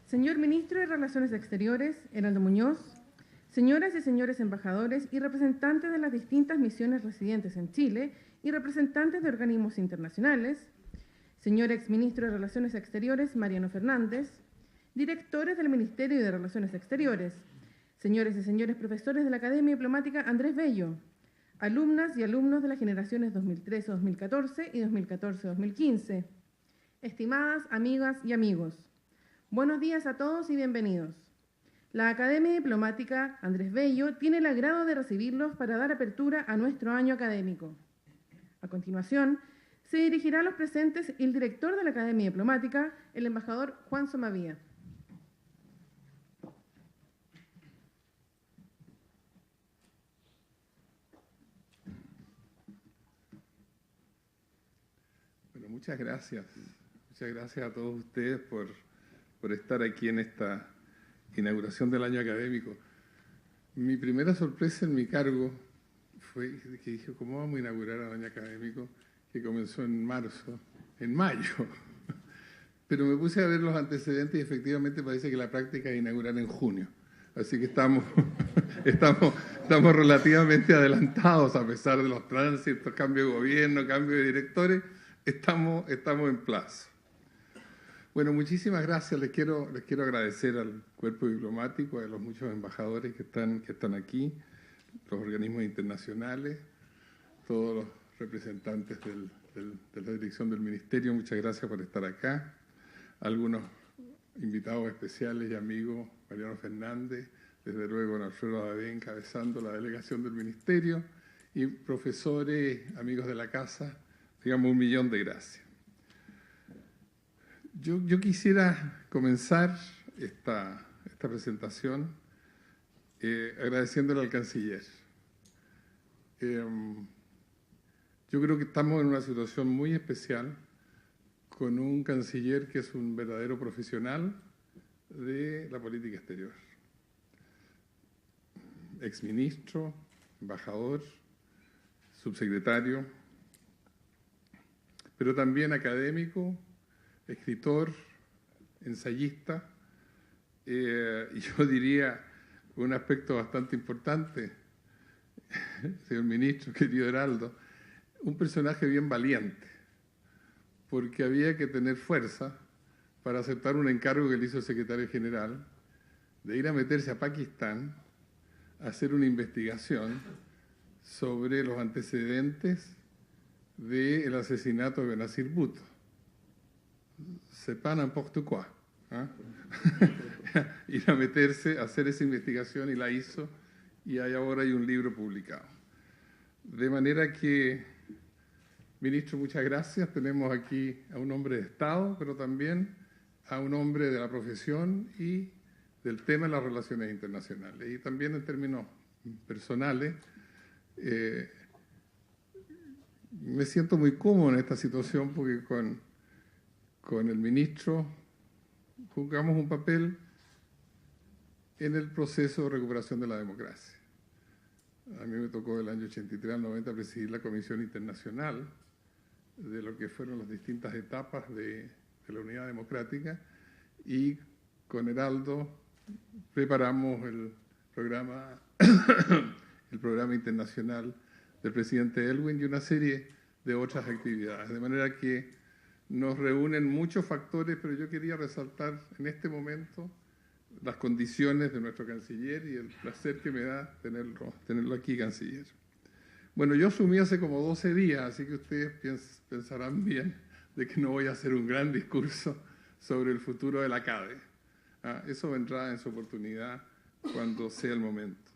Señor Ministro de Relaciones Exteriores, Heraldo Muñoz, señoras y señores embajadores y representantes de las distintas misiones residentes en Chile y representantes de organismos internacionales, señor exministro de Relaciones Exteriores, Mariano Fernández, directores del Ministerio de Relaciones Exteriores, señores y señores profesores de la Academia Diplomática Andrés Bello, alumnas y alumnos de las generaciones 2013-2014 y 2014-2015, estimadas amigas y amigos, buenos días a todos y bienvenidos. La Academia Diplomática Andrés Bello tiene el agrado de recibirlos para dar apertura a nuestro año académico. A continuación, se dirigirá a los presentes el director de la Academia Diplomática, el embajador Juan Somavía. Bueno, muchas gracias. Muchas gracias a todos ustedes por estar aquí en esta inauguración del año académico. Mi primera sorpresa en mi cargo fue que dije, ¿cómo vamos a inaugurar el año académico? Que comenzó en mayo. Pero me puse a ver los antecedentes y efectivamente parece que la práctica es inaugurar en junio. Así que estamos relativamente adelantados a pesar de los tránsitos, cambio de gobierno, cambio de directores, estamos en plazo. Bueno, muchísimas gracias. Les quiero agradecer al cuerpo diplomático, a los muchos embajadores que están aquí, los organismos internacionales, todos los representantes de la dirección del ministerio. Muchas gracias por estar acá. Algunos invitados especiales y amigos, Mariano Fernández, desde luego Alfredo Adé encabezando la delegación del ministerio, y profesores, amigos de la casa, digamos 1.000.000 de gracias. Yo quisiera comenzar esta presentación agradeciéndole al canciller. Yo creo que estamos en una situación muy especial con un canciller que es un verdadero profesional de la política exterior. Exministro, embajador, subsecretario, pero también académico, escritor, ensayista, y yo diría un aspecto bastante importante, señor ministro, querido Heraldo, un personaje bien valiente, porque había que tener fuerza para aceptar un encargo que le hizo el secretario general de ir a meterse a Pakistán a hacer una investigación sobre los antecedentes del asesinato de Benazir Bhutto. C'est pas n'importe quoi. Ir a meterse a hacer esa investigación y la hizo, y ahora hay un libro publicado. De manera que, ministro, muchas gracias. Tenemos aquí a un hombre de Estado, pero también a un hombre de la profesión y del tema de las relaciones internacionales. Y también en términos personales, me siento muy cómodo en esta situación porque con el ministro jugamos un papel en el proceso de recuperación de la democracia. A mí me tocó del año 83 al 90 presidir la Comisión Internacional de lo que fueron las distintas etapas de la unidad democrática, y con Heraldo preparamos el programa internacional del presidente Elwin y una serie de otras actividades. De manera que nos reúnen muchos factores, pero yo quería resaltar en este momento las condiciones de nuestro canciller y el placer que me da tenerlo aquí, canciller. Bueno, yo asumí hace como 12 días, así que ustedes pensarán bien de que no voy a hacer un gran discurso sobre el futuro de la CADE. Eso vendrá en su oportunidad cuando sea el momento.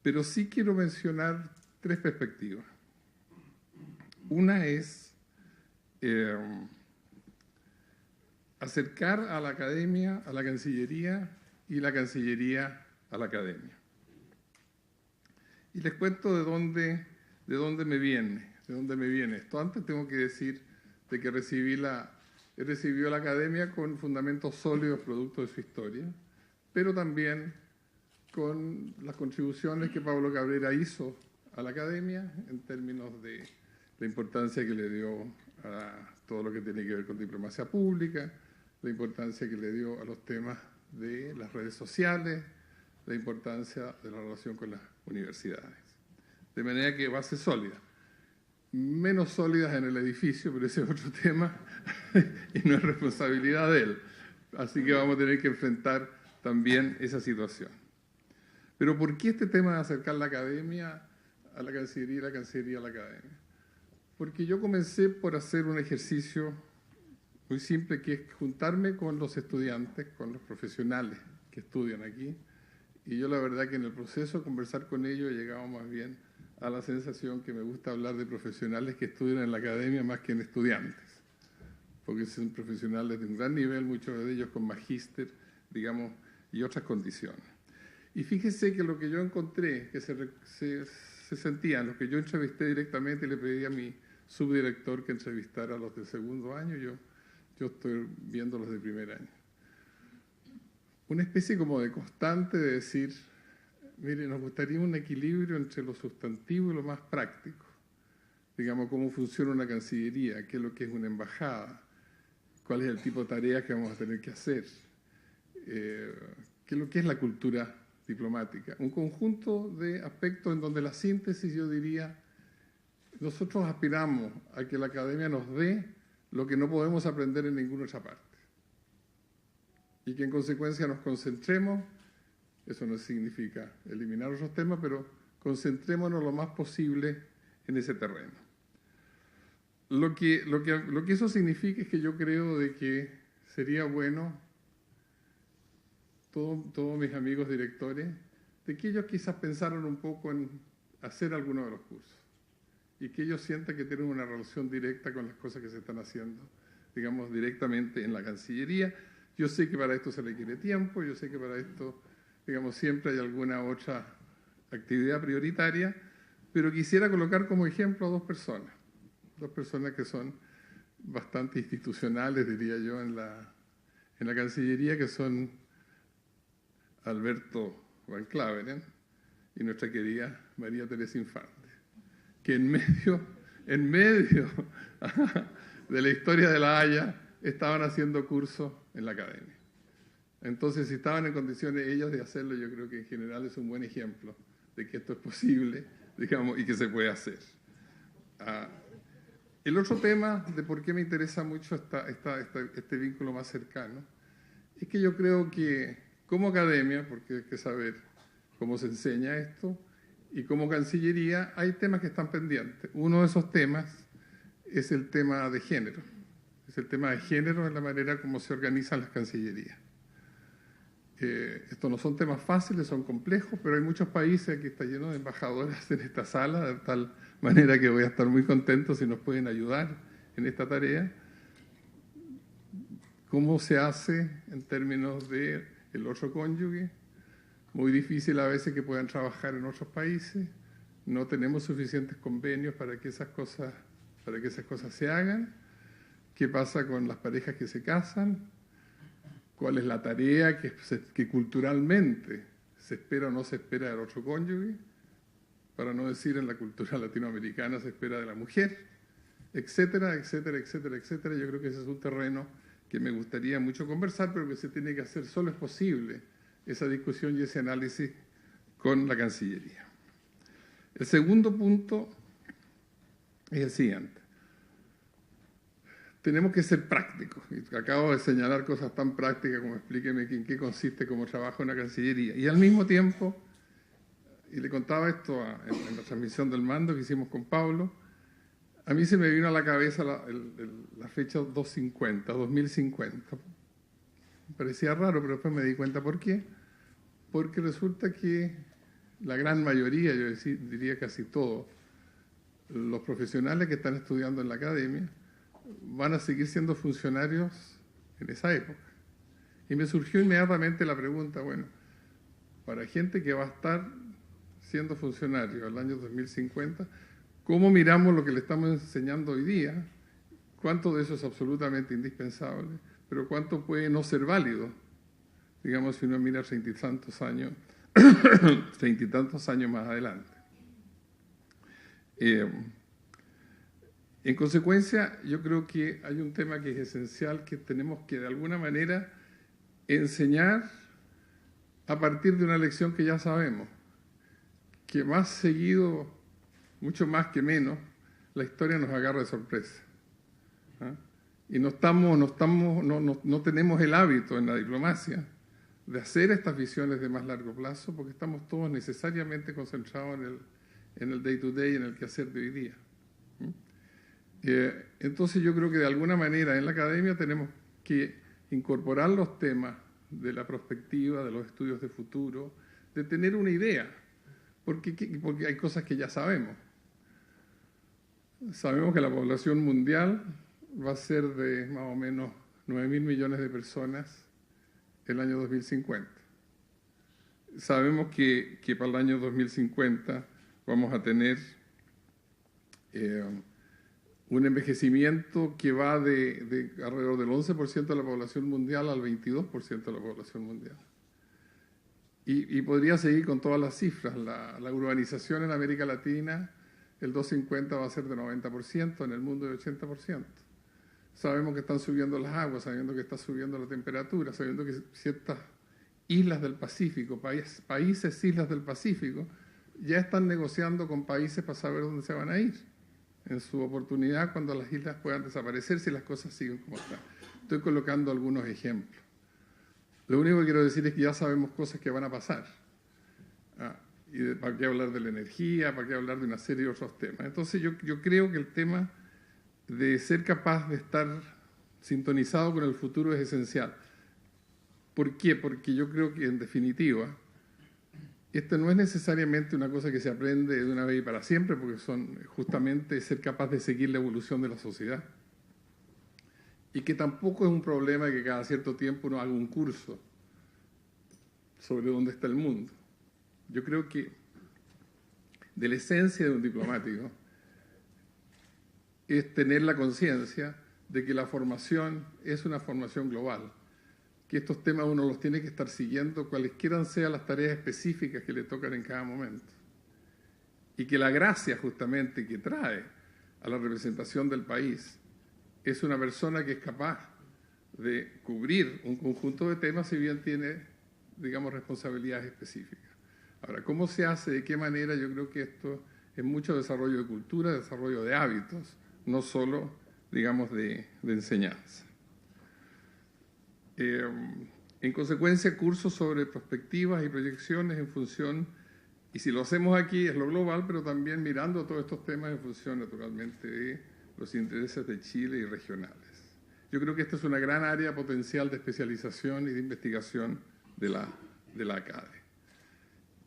Pero sí quiero mencionar 3 perspectivas. Una es acercar a la academia, a la Cancillería, y la Cancillería a la academia. Y les cuento de dónde me viene esto. Antes tengo que decir de que he recibido la academia con fundamentos sólidos producto de su historia, pero también con las contribuciones que Pablo Cabrera hizo a la academia en términos de la importancia que le dio a todo lo que tiene que ver con diplomacia pública, la importancia que le dio a los temas de las redes sociales, la importancia de la relación con las universidades. De manera que base sólida. Menos sólidas en el edificio, pero ese es otro tema y no es responsabilidad de él. Así que vamos a tener que enfrentar también esa situación. Pero ¿por qué este tema de acercar la academia a la Cancillería y la Cancillería a la academia? Porque yo comencé por hacer un ejercicio muy simple, que es juntarme con los estudiantes, con los profesionales que estudian aquí, y yo la verdad que en el proceso de conversar con ellos he llegado más bien a la sensación que me gusta hablar de profesionales que estudian en la academia más que en estudiantes, porque son profesionales de un gran nivel, muchos de ellos con magíster, digamos, y otras condiciones. Y fíjese que lo que yo encontré, que se sentían, los que yo entrevisté directamente, le pedí a mi subdirector que entrevistara a los del segundo año, yo estoy viendo los de primer año. Una especie como de constante de decir, mire, nos gustaría un equilibrio entre lo sustantivo y lo más práctico. Digamos, cómo funciona una cancillería, qué es lo que es una embajada, cuál es el tipo de tareas que vamos a tener que hacer, qué es lo que es la cultura diplomática. Un conjunto de aspectos en donde la síntesis, yo diría, nosotros aspiramos a que la academia nos dé lo que no podemos aprender en ninguna otra parte. Y que en consecuencia nos concentremos, eso no significa eliminar otros temas, pero concentrémonos lo más posible en ese terreno. Lo que eso significa es que yo creo de que sería bueno, todos mis amigos directores, de que ellos quizás pensaran un poco en hacer alguno de los cursos y que ellos sientan que tienen una relación directa con las cosas que se están haciendo, digamos, directamente en la Cancillería. Yo sé que para esto se requiere tiempo, yo sé que para esto, digamos, siempre hay alguna otra actividad prioritaria, pero quisiera colocar como ejemplo a dos personas que son bastante institucionales, diría yo, en la Cancillería, que son Alberto Van Claveren y nuestra querida María Teresa Infante, que en medio de la historia de La Haya estaban haciendo cursos en la academia. Entonces, si estaban en condiciones ellos de hacerlo, yo creo que en general es un buen ejemplo de que esto es posible, digamos, y que se puede hacer. El otro tema de por qué me interesa mucho este vínculo más cercano es que yo creo que como academia, porque hay que saber cómo se enseña esto, y como Cancillería hay temas que están pendientes. Uno de esos temas es el tema de género. Es el tema de género en la manera como se organizan las cancillerías. Estos no son temas fáciles, son complejos, pero hay muchos países, aquí está lleno de embajadoras en esta sala, de tal manera que voy a estar muy contento si nos pueden ayudar en esta tarea. ¿Cómo se hace en términos del otro cónyuge? Muy difícil a veces que puedan trabajar en otros países. No tenemos suficientes convenios para que esas cosas se hagan. ¿Qué pasa con las parejas que se casan? ¿Cuál es la tarea que culturalmente se espera o no se espera del otro cónyuge? Para no decir en la cultura latinoamericana se espera de la mujer, etcétera, etcétera, etcétera, etcétera. Yo creo que ese es un terreno que me gustaría mucho conversar, pero que se tiene que hacer, solo es posible esa discusión y ese análisis con la Cancillería. El segundo punto es el siguiente. Tenemos que ser prácticos. Y acabo de señalar cosas tan prácticas como explíqueme en qué consiste cómo trabaja una Cancillería. Y al mismo tiempo, y le contaba esto en la transmisión del mando que hicimos con Pablo, a mí se me vino a la cabeza la fecha 2050. Me parecía raro, pero después me di cuenta por qué. Porque resulta que la gran mayoría, yo diría casi todos, los profesionales que están estudiando en la academia van a seguir siendo funcionarios en esa época. Y me surgió inmediatamente la pregunta, bueno, para gente que va a estar siendo funcionario el año 2050, ¿cómo miramos lo que le estamos enseñando hoy día? ¿Cuánto de eso es absolutamente indispensable? Pero ¿cuánto puede no ser válido? Digamos, si uno mira 30 y tantos años más adelante. En consecuencia, yo creo que hay un tema que es esencial, que tenemos que de alguna manera enseñar a partir de una elección que ya sabemos, que más seguido, mucho más que menos, la historia nos agarra de sorpresa. ¿Ah? Y no tenemos el hábito en la diplomacia de hacer estas visiones de más largo plazo porque estamos todos necesariamente concentrados en el day-to-day, en el quehacer de hoy día. Entonces yo creo que de alguna manera en la academia tenemos que incorporar los temas de la perspectiva, de los estudios de futuro, de tener una idea, porque hay cosas que ya sabemos. Sabemos que la población mundial va a ser de más o menos 9.000 millones de personas el año 2050. Sabemos que para el año 2050 vamos a tener un envejecimiento que va de alrededor del 11% de la población mundial al 22% de la población mundial. Y podría seguir con todas las cifras. La urbanización en América Latina, el 2050 va a ser de 90%, en el mundo de 80%. Sabemos que están subiendo las aguas, sabiendo que está subiendo la temperatura, sabiendo que ciertas islas del Pacífico, países islas del Pacífico, ya están negociando con países para saber dónde se van a ir en su oportunidad cuando las islas puedan desaparecer si las cosas siguen como están. Estoy colocando algunos ejemplos. Lo único que quiero decir es que ya sabemos cosas que van a pasar. ¿Para qué hablar de la energía? ¿Para qué hablar de una serie de otros temas? Entonces yo creo que el tema de ser capaz de estar sintonizado con el futuro es esencial. ¿Por qué? Porque yo creo que, en definitiva, esto no es necesariamente una cosa que se aprende de una vez y para siempre, porque son justamente ser capaz de seguir la evolución de la sociedad. Y que tampoco es un problema que cada cierto tiempo uno haga un curso sobre dónde está el mundo. Yo creo que de la esencia de un diplomático es tener la conciencia de que la formación es una formación global, que estos temas uno los tiene que estar siguiendo cualesquiera sean las tareas específicas que le tocan en cada momento. Y que la gracia justamente que trae a la representación del país es una persona que es capaz de cubrir un conjunto de temas si bien tiene, digamos, responsabilidades específicas. Ahora, ¿cómo se hace? ¿De qué manera? Yo creo que esto es mucho desarrollo de cultura, desarrollo de hábitos, no solo, digamos, de enseñanza. En consecuencia, cursos sobre perspectivas y proyecciones en función, y si lo hacemos aquí es lo global, pero también mirando todos estos temas en función, naturalmente, de los intereses de Chile y regionales. Yo creo que esta es una gran área potencial de especialización y de investigación de la ACADE.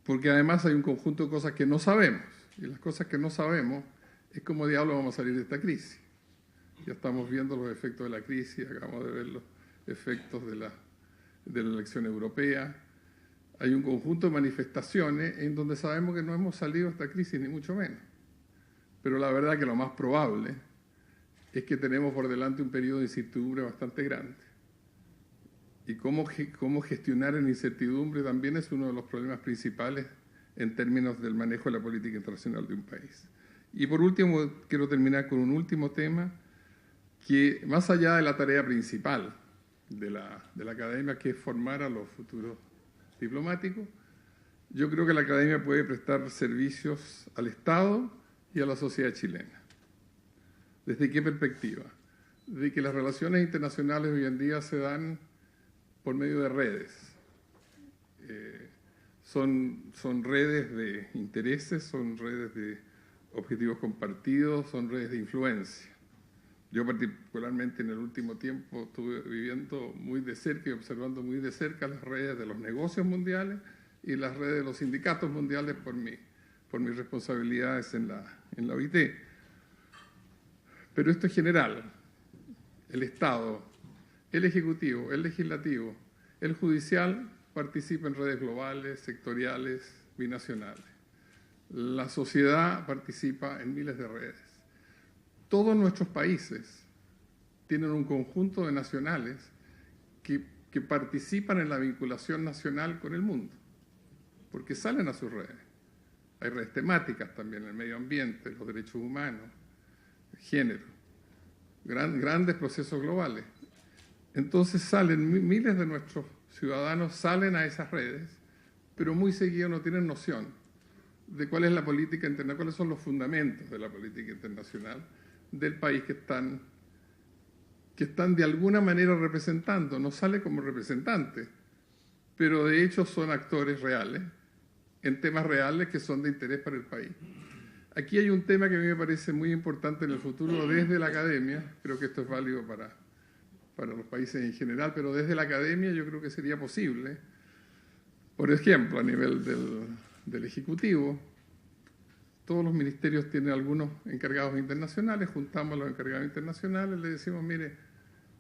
Porque además hay un conjunto de cosas que no sabemos, y las cosas que no sabemos es cómo diablos vamos a salir de esta crisis. Ya estamos viendo los efectos de la crisis, acabamos de ver los efectos de la elección europea. Hay un conjunto de manifestaciones en donde sabemos que no hemos salido de esta crisis, ni mucho menos. Pero la verdad que lo más probable es que tenemos por delante un periodo de incertidumbre bastante grande. Y cómo gestionar la incertidumbre también es uno de los problemas principales en términos del manejo de la política internacional de un país. Y por último, quiero terminar con un último tema que, más allá de la tarea principal de la academia, que es formar a los futuros diplomáticos, yo creo que la academia puede prestar servicios al Estado y a la sociedad chilena. ¿Desde qué perspectiva? De que las relaciones internacionales hoy en día se dan por medio de redes. Son redes de intereses, son redes de objetivos compartidos, son redes de influencia. Yo particularmente en el último tiempo estuve viviendo muy de cerca y observando muy de cerca las redes de los negocios mundiales y las redes de los sindicatos mundiales por mis responsabilidades en la OIT. Pero esto es general. El Estado, el Ejecutivo, el Legislativo, el Judicial participa en redes globales, sectoriales, binacionales. La sociedad participa en miles de redes. Todos nuestros países tienen un conjunto de nacionales que participan en la vinculación nacional con el mundo, porque salen a sus redes. Hay redes temáticas también, el medio ambiente, los derechos humanos, el género, grandes procesos globales. Entonces miles de nuestros ciudadanos salen a esas redes pero muy seguido no tienen noción de cuál es la política internacional, cuáles son los fundamentos de la política internacional del país que están de alguna manera representando. No sale como representantes, pero de hecho son actores reales, en temas reales que son de interés para el país. Aquí hay un tema que a mí me parece muy importante en el futuro desde la academia, creo que esto es válido para los países en general, pero desde la academia yo creo que sería posible, por ejemplo, a nivel del Ejecutivo, todos los ministerios tienen algunos encargados internacionales, juntamos a los encargados internacionales, le decimos, mire,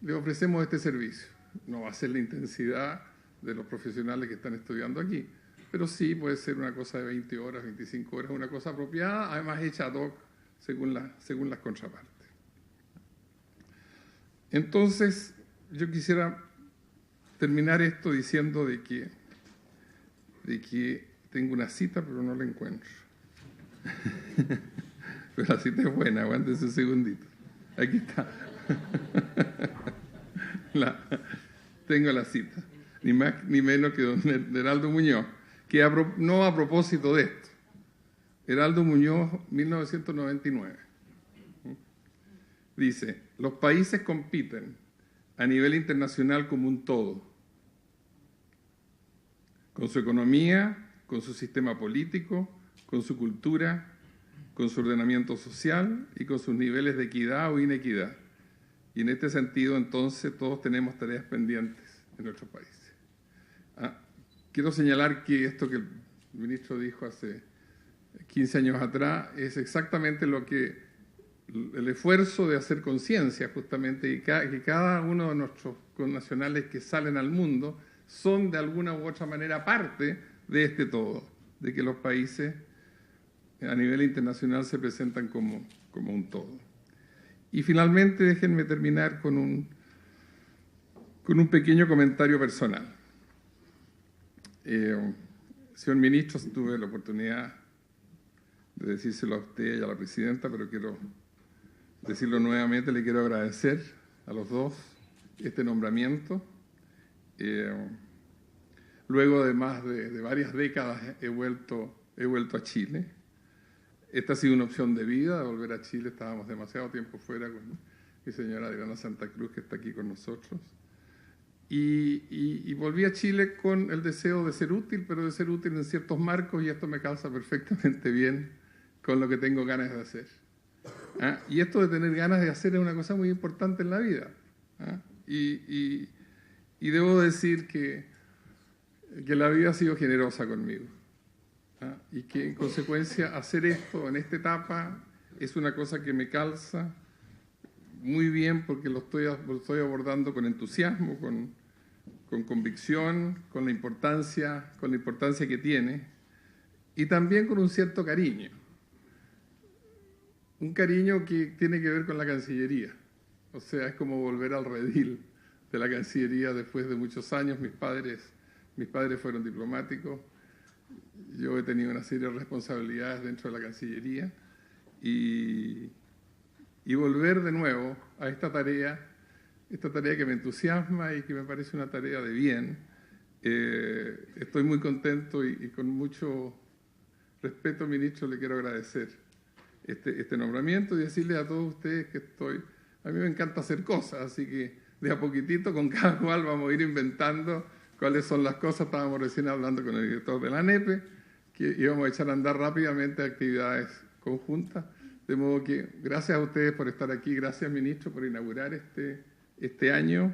le ofrecemos este servicio. No va a ser la intensidad de los profesionales que están estudiando aquí, pero sí puede ser una cosa de 20 horas, 25 horas, una cosa apropiada, además hecha ad hoc según las contrapartes. Entonces, yo quisiera terminar esto diciendo de que tengo una cita, pero no la encuentro. Pero la cita es buena, aguántese un segundito. Aquí está. Tengo la cita, ni más ni menos que don Heraldo Muñoz, que no a propósito de esto. Heraldo Muñoz, 1999. Dice, los países compiten a nivel internacional como un todo, con su economía, con su sistema político, con su cultura, con su ordenamiento social y con sus niveles de equidad o inequidad. Y en este sentido, entonces, todos tenemos tareas pendientes en nuestros países. Quiero señalar que esto que el ministro dijo hace 15 años atrás es exactamente lo que el esfuerzo de hacer conciencia, justamente, y que cada uno de nuestros connacionales que salen al mundo son de alguna u otra manera parte de este todo, de que los países a nivel internacional se presentan como un todo. Y finalmente, déjenme terminar con un pequeño comentario personal. Señor ministro, tuve la oportunidad de decírselo a usted y a la presidenta, pero quiero decirlo nuevamente, le quiero agradecer a los dos este nombramiento. Luego de más de varias décadas he vuelto a Chile. Esta ha sido una opción de vida, de volver a Chile. Estábamos demasiado tiempo fuera con mi señora Adriana Santa Cruz, que está aquí con nosotros. Y volví a Chile con el deseo de ser útil, pero de ser útil en ciertos marcos, y esto me calza perfectamente bien con lo que tengo ganas de hacer. Y esto de tener ganas de hacer es una cosa muy importante en la vida. Y debo decir que la vida ha sido generosa conmigo. Y que en consecuencia hacer esto en esta etapa es una cosa que me calza muy bien, porque lo estoy abordando con entusiasmo, con convicción, con la importancia que tiene, y también con un cierto cariño. Un cariño que tiene que ver con la Cancillería. O sea, es como volver al redil de la Cancillería después de muchos años. Mis padres fueron diplomáticos. Yo he tenido una serie de responsabilidades dentro de la Cancillería y volver de nuevo a esta tarea que me entusiasma y que me parece una tarea de bien. Estoy muy contento y con mucho respeto, ministro, le quiero agradecer este nombramiento y decirles a todos ustedes que a mí me encanta hacer cosas, así que de a poquitito con cada cual vamos a ir inventando cuáles son las cosas. Estábamos recién hablando con el director de la ANEPE, que íbamos a echar a andar rápidamente actividades conjuntas. De modo que gracias a ustedes por estar aquí, gracias ministro por inaugurar este año,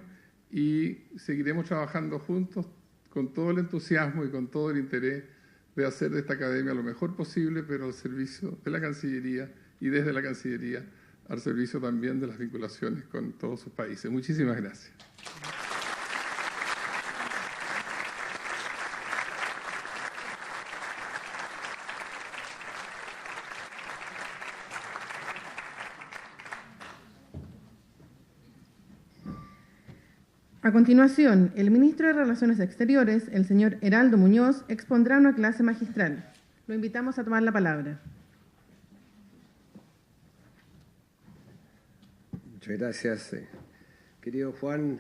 y seguiremos trabajando juntos con todo el entusiasmo y con todo el interés de hacer de esta academia lo mejor posible, pero al servicio de la Cancillería y desde la Cancillería al servicio también de las vinculaciones con todos sus países. Muchísimas gracias. A continuación, el ministro de Relaciones Exteriores, el señor Heraldo Muñoz, expondrá una clase magistral. Lo invitamos a tomar la palabra. Muchas gracias. Querido Juan,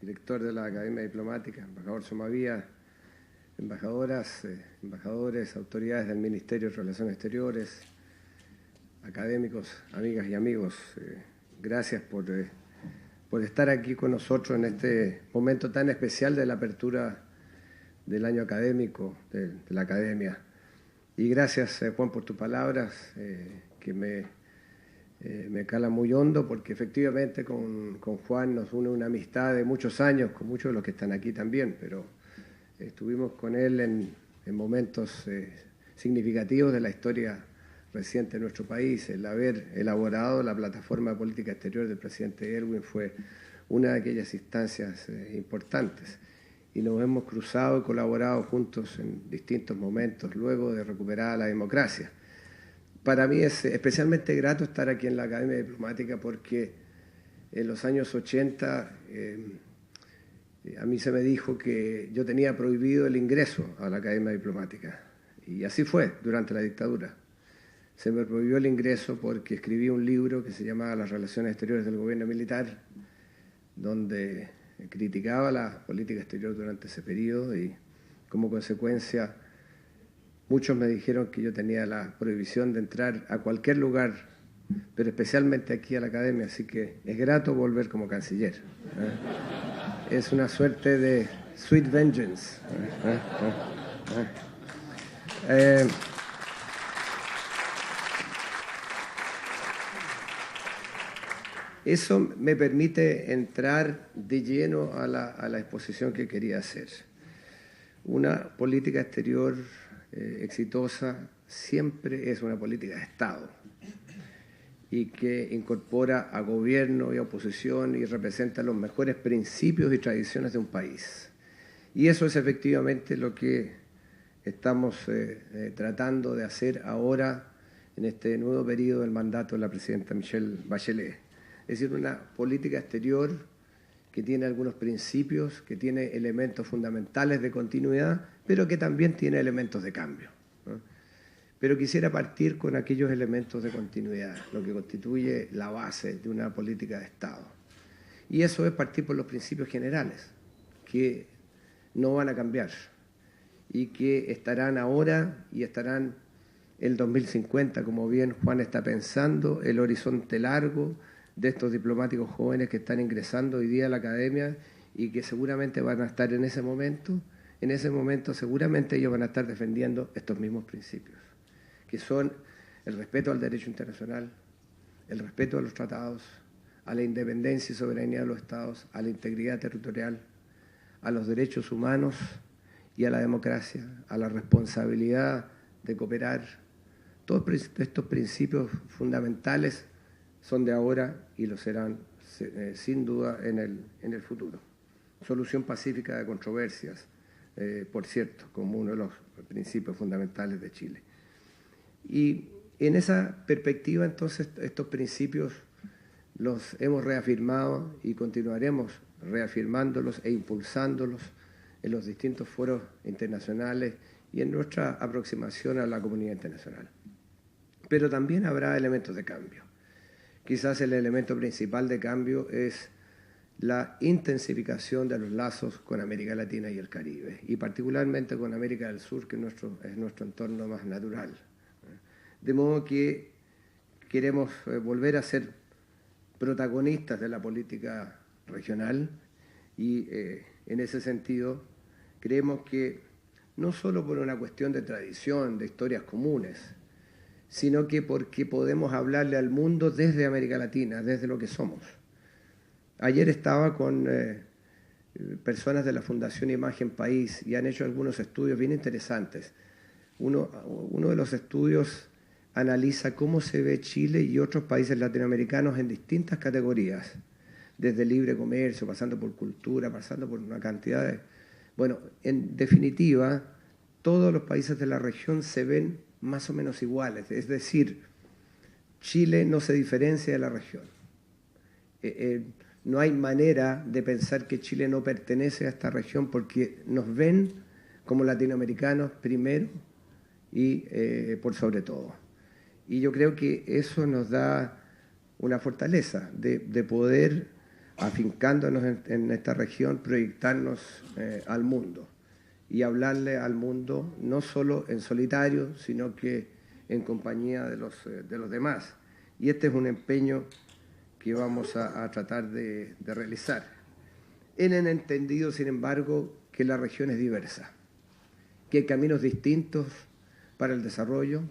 director de la Academia Diplomática, embajador Somavía, embajadoras, embajadores, autoridades del Ministerio de Relaciones Exteriores, académicos, amigas y amigos, gracias por estar aquí con nosotros en este momento tan especial de la apertura del año académico de la Academia. Y gracias, Juan, por tus palabras, que me calan muy hondo, porque efectivamente con Juan nos une una amistad de muchos años, con muchos de los que están aquí también, pero estuvimos con él en momentos significativos de la historia reciente de nuestro país. El haber elaborado la plataforma de política exterior del presidente Erwin fue una de aquellas instancias importantes. Y nos hemos cruzado y colaborado juntos en distintos momentos luego de recuperar la democracia. Para mí es especialmente grato estar aquí en la Academia Diplomática porque en los años 80 a mí se me dijo que yo tenía prohibido el ingreso a la Academia Diplomática. Y así fue durante la dictadura. Se me prohibió el ingreso porque escribí un libro que se llamaba Las relaciones exteriores del gobierno militar, donde criticaba la política exterior durante ese periodo y como consecuencia muchos me dijeron que yo tenía la prohibición de entrar a cualquier lugar, pero especialmente aquí a la Academia, así que es grato volver como canciller. Es una suerte de sweet vengeance. Eso me permite entrar de lleno a la exposición que quería hacer. Una política exterior exitosa siempre es una política de Estado y que incorpora a gobierno y a oposición y representa los mejores principios y tradiciones de un país. Y eso es efectivamente lo que estamos tratando de hacer ahora en este nuevo periodo del mandato de la presidenta Michelle Bachelet. Es decir, una política exterior que tiene algunos principios, que tiene elementos fundamentales de continuidad, pero que también tiene elementos de cambio, ¿no? Pero quisiera partir con aquellos elementos de continuidad, lo que constituye la base de una política de Estado. Y eso es partir por los principios generales, que no van a cambiar y que estarán ahora y estarán el 2050, como bien Juan está pensando, el horizonte largo de estos diplomáticos jóvenes que están ingresando hoy día a la Academia y que seguramente van a estar en ese momento seguramente ellos van a estar defendiendo estos mismos principios, que son el respeto al derecho internacional, el respeto a los tratados, a la independencia y soberanía de los estados, a la integridad territorial, a los derechos humanos y a la democracia, a la responsabilidad de cooperar. Todos estos principios fundamentales son de ahora y lo serán sin duda en el futuro. Solución pacífica de controversias, por cierto, como uno de los principios fundamentales de Chile. Y en esa perspectiva, entonces, estos principios los hemos reafirmado y continuaremos reafirmándolos e impulsándolos en los distintos foros internacionales y en nuestra aproximación a la comunidad internacional. Pero también habrá elementos de cambio. Quizás el elemento principal de cambio es la intensificación de los lazos con América Latina y el Caribe, y particularmente con América del Sur, que es nuestro entorno más natural. De modo que queremos volver a ser protagonistas de la política regional y en ese sentido creemos que no solo por una cuestión de tradición, de historias comunes, sino que porque podemos hablarle al mundo desde América Latina, desde lo que somos. Ayer estaba con personas de la Fundación Imagen País y han hecho algunos estudios bien interesantes. Uno de los estudios analiza cómo se ve Chile y otros países latinoamericanos en distintas categorías, desde libre comercio, pasando por cultura, pasando por una cantidad de... Bueno, en definitiva, todos los países de la región se ven más o menos iguales, es decir, Chile no se diferencia de la región. No hay manera de pensar que Chile no pertenece a esta región porque nos ven como latinoamericanos primero y por sobre todo. Y yo creo que eso nos da una fortaleza de poder, afincándonos en esta región, proyectarnos al mundo. y hablarle al mundo no solo en solitario, sino que en compañía de los demás. Y este es un empeño que vamos a tratar de realizar. En el entendido, sin embargo, que la región es diversa, que hay caminos distintos para el desarrollo,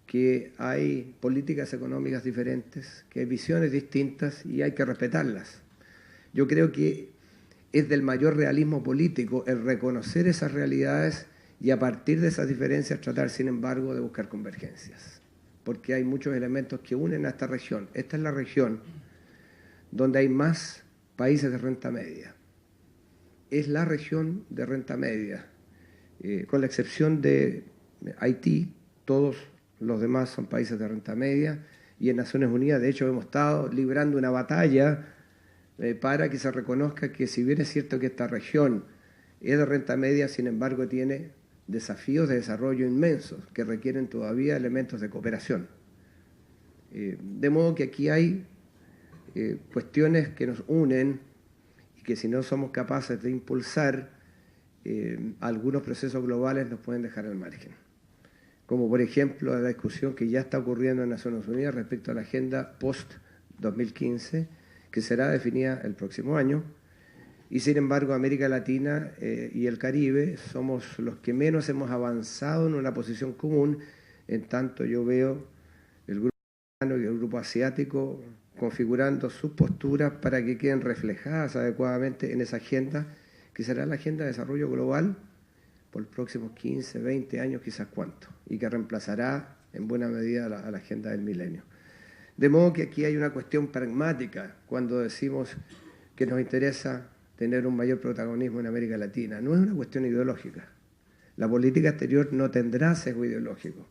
que hay políticas económicas diferentes, que hay visiones distintas y hay que respetarlas. Yo creo que es del mayor realismo político el reconocer esas realidades y a partir de esas diferencias tratar, sin embargo, de buscar convergencias, porque hay muchos elementos que unen a esta región. Esta es la región donde hay más países de renta media. Es la región de renta media, con la excepción de Haití, todos los demás son países de renta media, y en Naciones Unidas, de hecho, hemos estado librando una batalla para que se reconozca que si bien es cierto que esta región es de renta media, sin embargo tiene desafíos de desarrollo inmensos que requieren todavía elementos de cooperación. De modo que aquí hay cuestiones que nos unen y que si no somos capaces de impulsar, algunos procesos globales nos pueden dejar al margen. Como por ejemplo la discusión que ya está ocurriendo en Naciones Unidas respecto a la agenda post-2015, que será definida el próximo año, y sin embargo América Latina y el Caribe somos los que menos hemos avanzado en una posición común, en tanto yo veo el grupo americano y el grupo asiático configurando sus posturas para que queden reflejadas adecuadamente en esa agenda, que será la agenda de desarrollo global por los próximos 15, 20 años, quizás cuánto, y que reemplazará en buena medida a la agenda del milenio. De modo que aquí hay una cuestión pragmática cuando decimos que nos interesa tener un mayor protagonismo en América Latina. No es una cuestión ideológica. La política exterior no tendrá sesgo ideológico.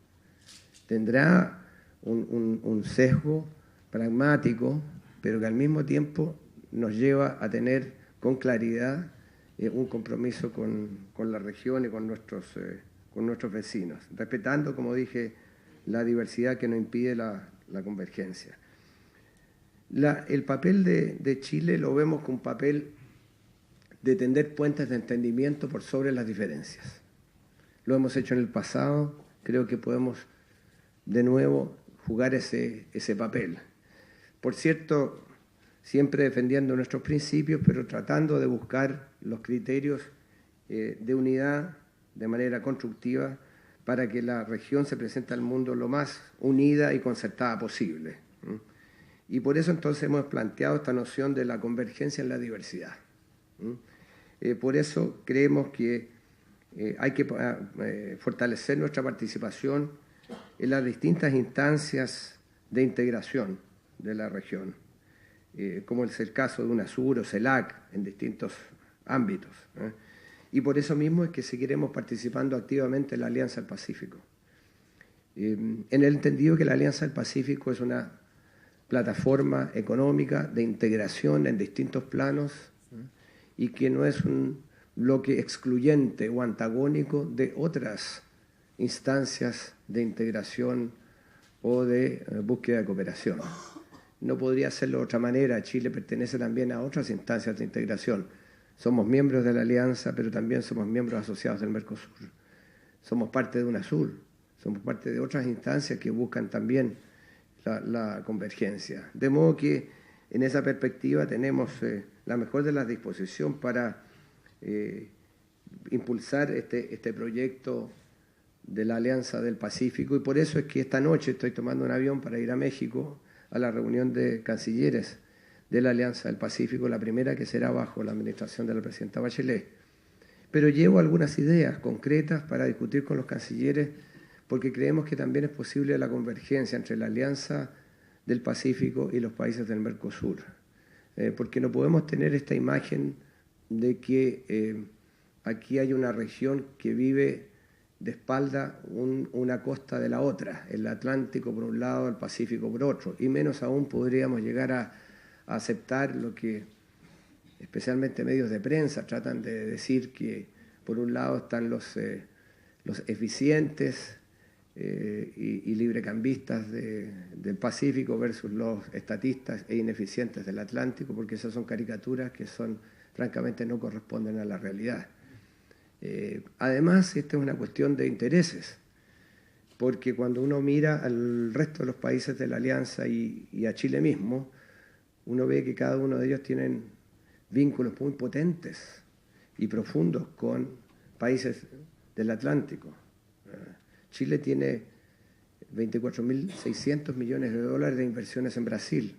Tendrá un sesgo pragmático, pero que al mismo tiempo nos lleva a tener con claridad un compromiso con la región y con nuestros vecinos, respetando, como dije, la diversidad que nos impide la convergencia. El papel de Chile lo vemos como un papel de tender puentes de entendimiento por sobre las diferencias. Lo hemos hecho en el pasado, creo que podemos de nuevo jugar ese papel. Por cierto, siempre defendiendo nuestros principios, pero tratando de buscar los criterios de unidad de manera constructiva para que la región se presente al mundo lo más unida y concertada posible. Y por eso entonces hemos planteado esta noción de la convergencia en la diversidad. Por eso creemos que hay que fortalecer nuestra participación en las distintas instancias de integración de la región, como es el caso de UNASUR o CELAC en distintos ámbitos. Y por eso mismo es que seguiremos participando activamente en la Alianza del Pacífico. En el entendido que la Alianza del Pacífico es una plataforma económica de integración en distintos planos y que no es un bloque excluyente o antagónico de otras instancias de integración o de búsqueda de cooperación. No podría hacerlo de otra manera. Chile pertenece también a otras instancias de integración. Somos miembros de la Alianza, pero también somos miembros asociados del Mercosur. Somos parte de UNASUR, somos parte de otras instancias que buscan también la convergencia. De modo que en esa perspectiva tenemos la mejor de las disposiciones para impulsar este proyecto de la Alianza del Pacífico, y por eso es que esta noche estoy tomando un avión para ir a México a la reunión de cancilleres de la Alianza del Pacífico, la primera que será bajo la administración de la presidenta Bachelet. Pero llevo algunas ideas concretas para discutir con los cancilleres, porque creemos que también es posible la convergencia entre la Alianza del Pacífico y los países del Mercosur, porque no podemos tener esta imagen de que aquí hay una región que vive de espalda una costa de la otra, el Atlántico por un lado, el Pacífico por otro, y menos aún podríamos llegar a aceptar lo que especialmente medios de prensa tratan de decir, que por un lado están los eficientes y librecambistas del Pacífico versus los estatistas e ineficientes del Atlántico, porque esas son caricaturas que francamente no corresponden a la realidad. Además, esta es una cuestión de intereses, porque cuando uno mira al resto de los países de la Alianza y a Chile mismo, uno ve que cada uno de ellos tienen vínculos muy potentes y profundos con países del Atlántico. Chile tiene 24.600 millones de dólares de inversiones en Brasil,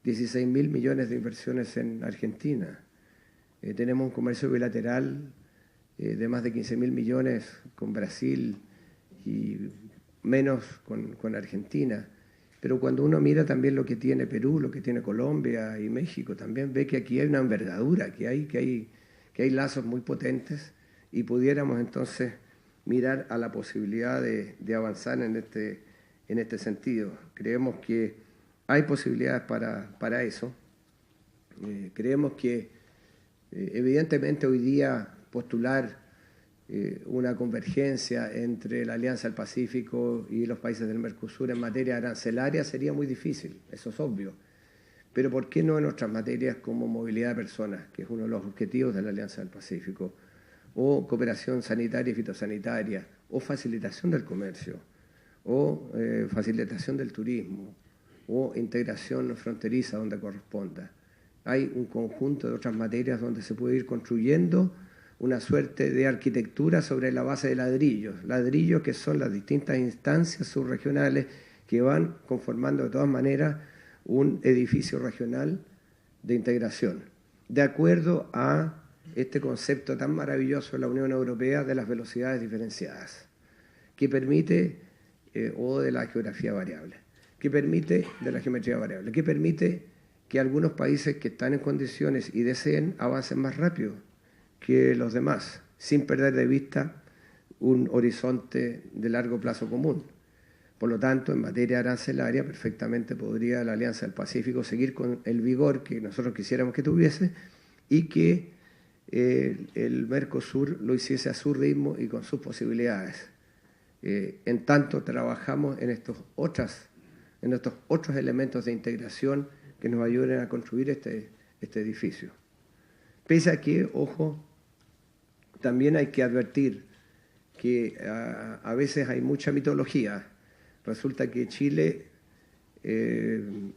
16.000 millones de inversiones en Argentina. Tenemos un comercio bilateral de más de 15.000 millones con Brasil y menos con Argentina. Pero cuando uno mira también lo que tiene Perú, lo que tiene Colombia y México, también ve que aquí hay una envergadura, que hay lazos muy potentes y pudiéramos entonces mirar a la posibilidad de avanzar en este sentido. Creemos que hay posibilidades para eso. Creemos que evidentemente hoy día postular una convergencia entre la Alianza del Pacífico y los países del Mercosur en materia arancelaria sería muy difícil, eso es obvio. Pero ¿por qué no en otras materias como movilidad de personas, que es uno de los objetivos de la Alianza del Pacífico, o cooperación sanitaria y fitosanitaria, o facilitación del comercio, o facilitación del turismo, o integración fronteriza donde corresponda? Hay un conjunto de otras materias donde se puede ir construyendo una suerte de arquitectura sobre la base de ladrillos que son las distintas instancias subregionales que van conformando de todas maneras un edificio regional de integración, de acuerdo a este concepto tan maravilloso de la Unión Europea de las velocidades diferenciadas, que permite, o de la geografía variable, que permite, de la geometría variable, que permite que algunos países que están en condiciones y deseen avancen más rápido que los demás, sin perder de vista un horizonte de largo plazo común. Por lo tanto, en materia arancelaria, perfectamente podría la Alianza del Pacífico seguir con el vigor que nosotros quisiéramos que tuviese y que el Mercosur lo hiciese a su ritmo y con sus posibilidades. En tanto, trabajamos en estos otros elementos de integración que nos ayuden a construir este edificio. Pese a que, ojo, también hay que advertir que a veces hay mucha mitología. Resulta que Chile, en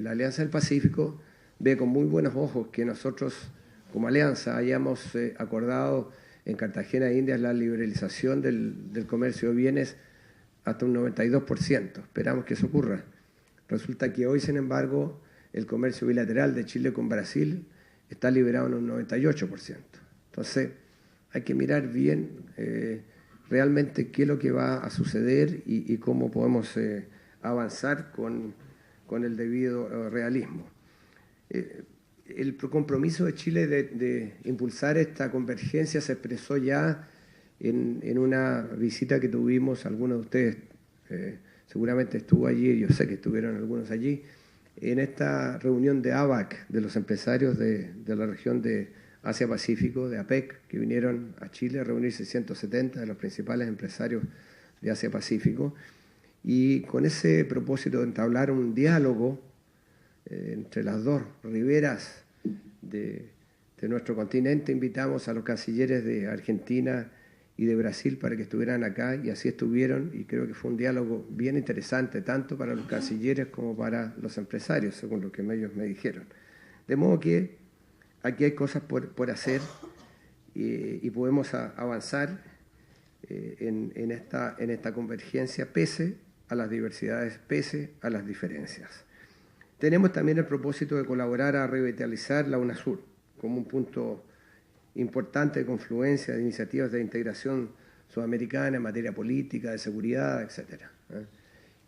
la Alianza del Pacífico, ve con muy buenos ojos que nosotros, como Alianza, hayamos acordado en Cartagena de Indias la liberalización del comercio de bienes hasta un 92%. Esperamos que eso ocurra. Resulta que hoy, sin embargo, el comercio bilateral de Chile con Brasil está liberado en un 98%. Entonces, hay que mirar bien realmente qué es lo que va a suceder y cómo podemos avanzar con el debido realismo. El compromiso de Chile de impulsar esta convergencia se expresó ya en una visita que tuvimos, algunos de ustedes seguramente estuvo allí, yo sé que estuvieron algunos allí, en esta reunión de ABAC, de los empresarios de la región de Asia-Pacífico, de APEC, que vinieron a Chile a reunirse 170 de los principales empresarios de Asia-Pacífico, y con ese propósito de entablar un diálogo entre las dos riberas de nuestro continente, invitamos a los cancilleres de Argentina y de Brasil para que estuvieran acá, y así estuvieron, y creo que fue un diálogo bien interesante, tanto para los cancilleres como para los empresarios, según lo que ellos me dijeron. De modo que aquí hay cosas por hacer y podemos avanzar en esta convergencia pese a las diversidades, pese a las diferencias. Tenemos también el propósito de colaborar a revitalizar la UNASUR como un punto importante de confluencia de iniciativas de integración sudamericana en materia política, de seguridad, etc.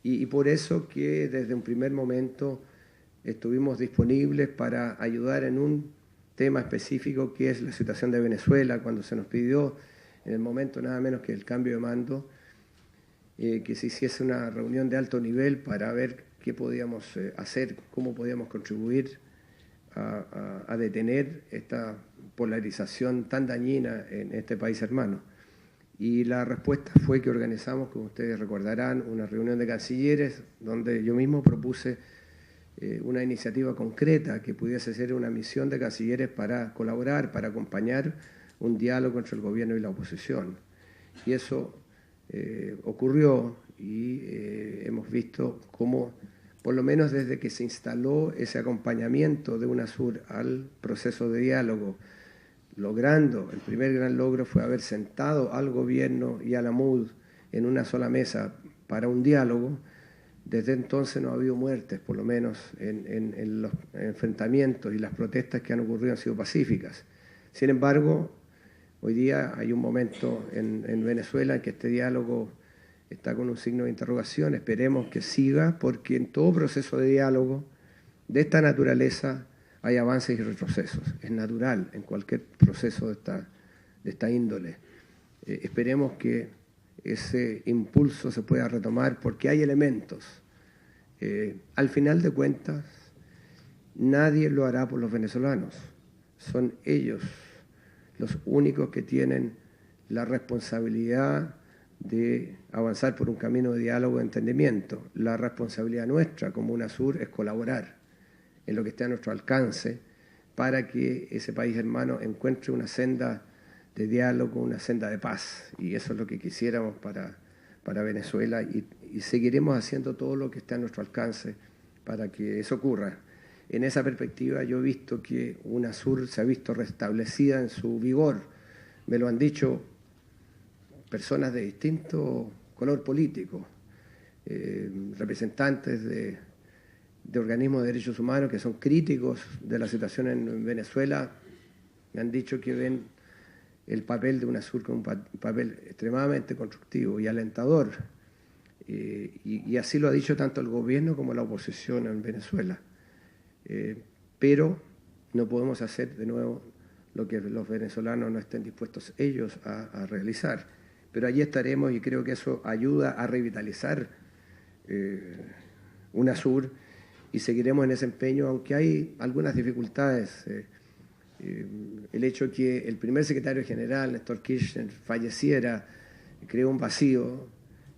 Y por eso que desde un primer momento estuvimos disponibles para ayudar en un tema específico que es la situación de Venezuela, cuando se nos pidió en el momento nada menos que el cambio de mando, que se hiciese una reunión de alto nivel para ver qué podíamos hacer, cómo podíamos contribuir a detener esta polarización tan dañina en este país hermano. Y la respuesta fue que organizamos, como ustedes recordarán, una reunión de cancilleres donde yo mismo propuse una iniciativa concreta que pudiese ser una misión de cancilleres para colaborar, para acompañar un diálogo entre el gobierno y la oposición. Y eso ocurrió y hemos visto cómo, por lo menos desde que se instaló ese acompañamiento de UNASUR al proceso de diálogo, el primer gran logro fue haber sentado al gobierno y a la MUD en una sola mesa para un diálogo. Desde entonces no ha habido muertes, por lo menos en los enfrentamientos, y las protestas que han ocurrido han sido pacíficas. Sin embargo, hoy día hay un momento en Venezuela en que este diálogo está con un signo de interrogación. Esperemos que siga, porque en todo proceso de diálogo de esta naturaleza hay avances y retrocesos. Es natural en cualquier proceso de esta índole. Esperemos que ese impulso se pueda retomar, porque hay elementos. Al final de cuentas, nadie lo hará por los venezolanos. Son ellos los únicos que tienen la responsabilidad de avanzar por un camino de diálogo y entendimiento. La responsabilidad nuestra como UNASUR es colaborar en lo que esté a nuestro alcance para que ese país hermano encuentre una senda de diálogo, una senda de paz. Y eso es lo que quisiéramos para Venezuela, y seguiremos haciendo todo lo que esté a nuestro alcance para que eso ocurra. En esa perspectiva yo he visto que UNASUR se ha visto restablecida en su vigor. Me lo han dicho personas de distinto color político, representantes de organismos de derechos humanos que son críticos de la situación en Venezuela. Me han dicho que ven el papel de UNASUR como un papel extremadamente constructivo y alentador, y así lo ha dicho tanto el gobierno como la oposición en Venezuela. Pero no podemos hacer de nuevo lo que los venezolanos no estén dispuestos ellos a realizar. Pero allí estaremos, y creo que eso ayuda a revitalizar UNASUR, y seguiremos en ese empeño, aunque hay algunas dificultades. El hecho de que el primer secretario general, Néstor Kirchner, falleciera, creó un vacío,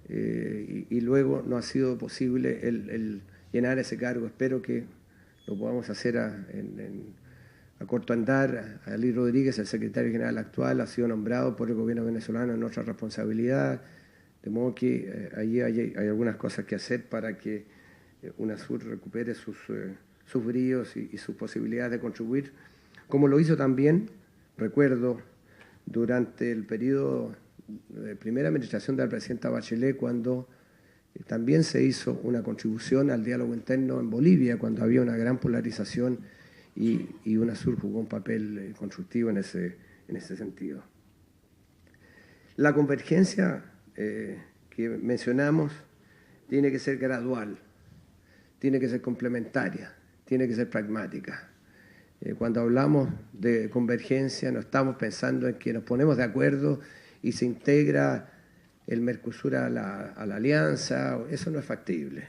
y luego no ha sido posible el llenar ese cargo. Espero que lo podamos hacer a corto andar. Ali Rodríguez, el secretario general actual, ha sido nombrado por el gobierno venezolano en nuestra responsabilidad, de modo que allí hay algunas cosas que hacer para que UNASUR recupere sus bríos y sus posibilidades de contribuir, como lo hizo también, recuerdo, durante el periodo de primera administración de la presidenta Bachelet, cuando también se hizo una contribución al diálogo interno en Bolivia, cuando había una gran polarización, y UNASUR jugó un papel constructivo en ese sentido. La convergencia que mencionamos tiene que ser gradual, tiene que ser complementaria, tiene que ser pragmática. Cuando hablamos de convergencia no estamos pensando en que nos ponemos de acuerdo y se integra el Mercosur a la alianza. Eso no es factible.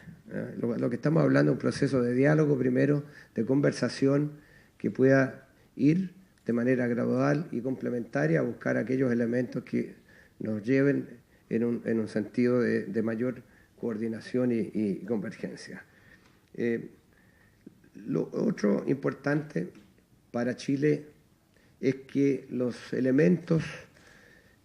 Lo que estamos hablando es un proceso de diálogo primero, de conversación, que pueda ir de manera gradual y complementaria a buscar aquellos elementos que nos lleven en un sentido de mayor coordinación y convergencia. Lo otro importante para Chile es que los elementos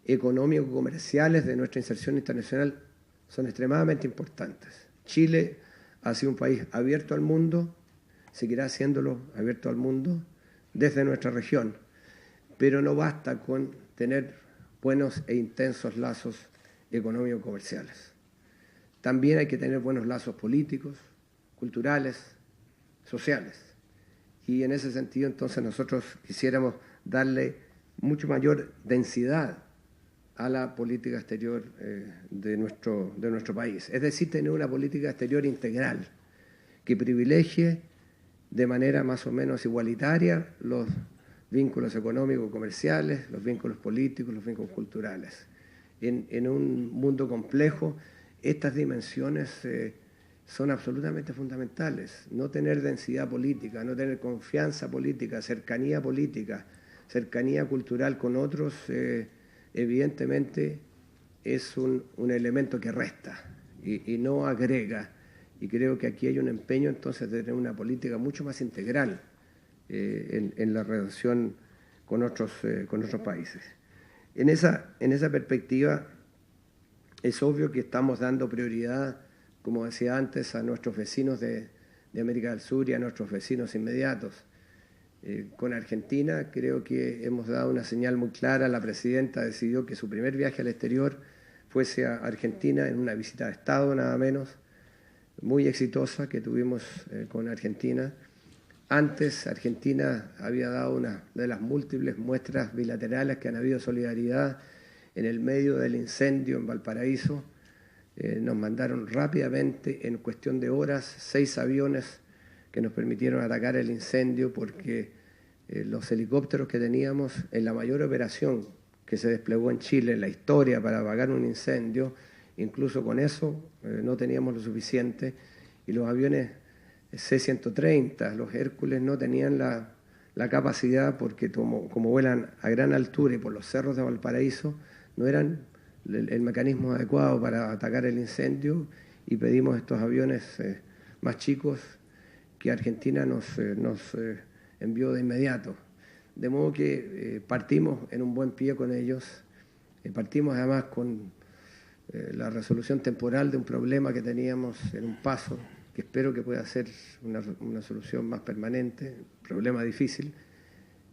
económico-comerciales de nuestra inserción internacional son extremadamente importantes. Chile ha sido un país abierto al mundo, seguirá siéndolo abierto al mundo desde nuestra región, pero no basta con tener buenos e intensos lazos económico-comerciales. También hay que tener buenos lazos políticos, culturales, sociales. Y en ese sentido, entonces, nosotros quisiéramos darle mucho mayor densidad a la política exterior de nuestro país. Es decir, tener una política exterior integral que privilegie de manera más o menos igualitaria los vínculos económicos, comerciales, los vínculos políticos, los vínculos culturales. En un mundo complejo, estas dimensiones son absolutamente fundamentales. No tener densidad política, no tener confianza política, cercanía cultural con otros, evidentemente es un elemento que resta y no agrega. y creo que aquí hay un empeño entonces de tener una política mucho más integral en la relación con otros países. En esa perspectiva, es obvio que estamos dando prioridad, como decía antes, a nuestros vecinos de América del Sur y a nuestros vecinos inmediatos. Con Argentina creo que hemos dado una señal muy clara. La presidenta decidió que su primer viaje al exterior fuese a Argentina en una visita de Estado, nada menos, muy exitosa que tuvimos con Argentina. Antes, Argentina había dado una de las múltiples muestras bilaterales que han habido solidaridad en el medio del incendio en Valparaíso. Nos mandaron rápidamente, en cuestión de horas, 6 aviones que nos permitieron atacar el incendio porque los helicópteros que teníamos en la mayor operación que se desplegó en Chile en la historia para apagar un incendio, incluso con eso no teníamos lo suficiente, y los aviones C-130, los Hércules, no tenían la capacidad porque como vuelan a gran altura y por los cerros de Valparaíso, no eran el mecanismo adecuado para atacar el incendio, y pedimos estos aviones más chicos que Argentina nos envió de inmediato. De modo que partimos en un buen pie con ellos, partimos además con la resolución temporal de un problema que teníamos en un paso, que espero que pueda ser una solución más permanente, problema difícil,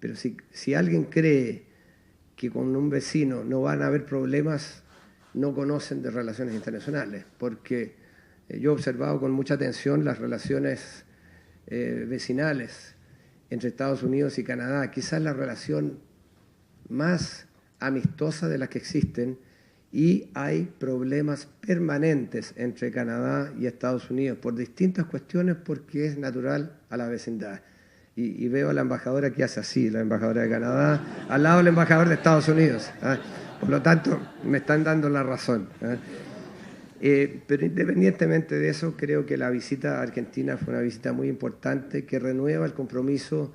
pero si alguien cree que con un vecino no van a haber problemas, no conocen de relaciones internacionales, porque yo he observado con mucha atención las relaciones vecinales entre Estados Unidos y Canadá, quizás la relación más amistosa de las que existen, y hay problemas permanentes entre Canadá y Estados Unidos por distintas cuestiones, porque es natural a la vecindad. Y veo a la embajadora que hace así, la embajadora de Canadá, al lado del embajador de Estados Unidos. Por lo tanto, me están dando la razón. Pero independientemente de eso, creo que la visita a Argentina fue una visita muy importante que renueva el compromiso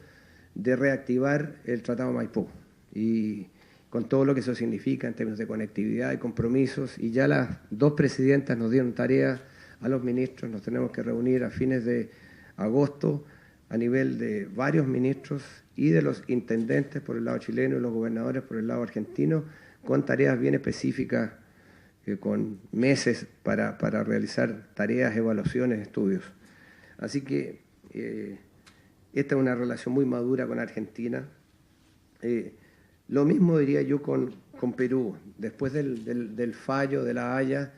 de reactivar el Tratado Maipú, y con todo lo que eso significa en términos de conectividad y compromisos. Y ya las 2 presidentas nos dieron tarea a los ministros, nos tenemos que reunir a fines de agosto a nivel de varios ministros y de los intendentes por el lado chileno y los gobernadores por el lado argentino, con tareas bien específicas, con meses para realizar tareas, evaluaciones, estudios. Así que esta es una relación muy madura con Argentina. Lo mismo diría yo con Perú. Después del fallo de La Haya,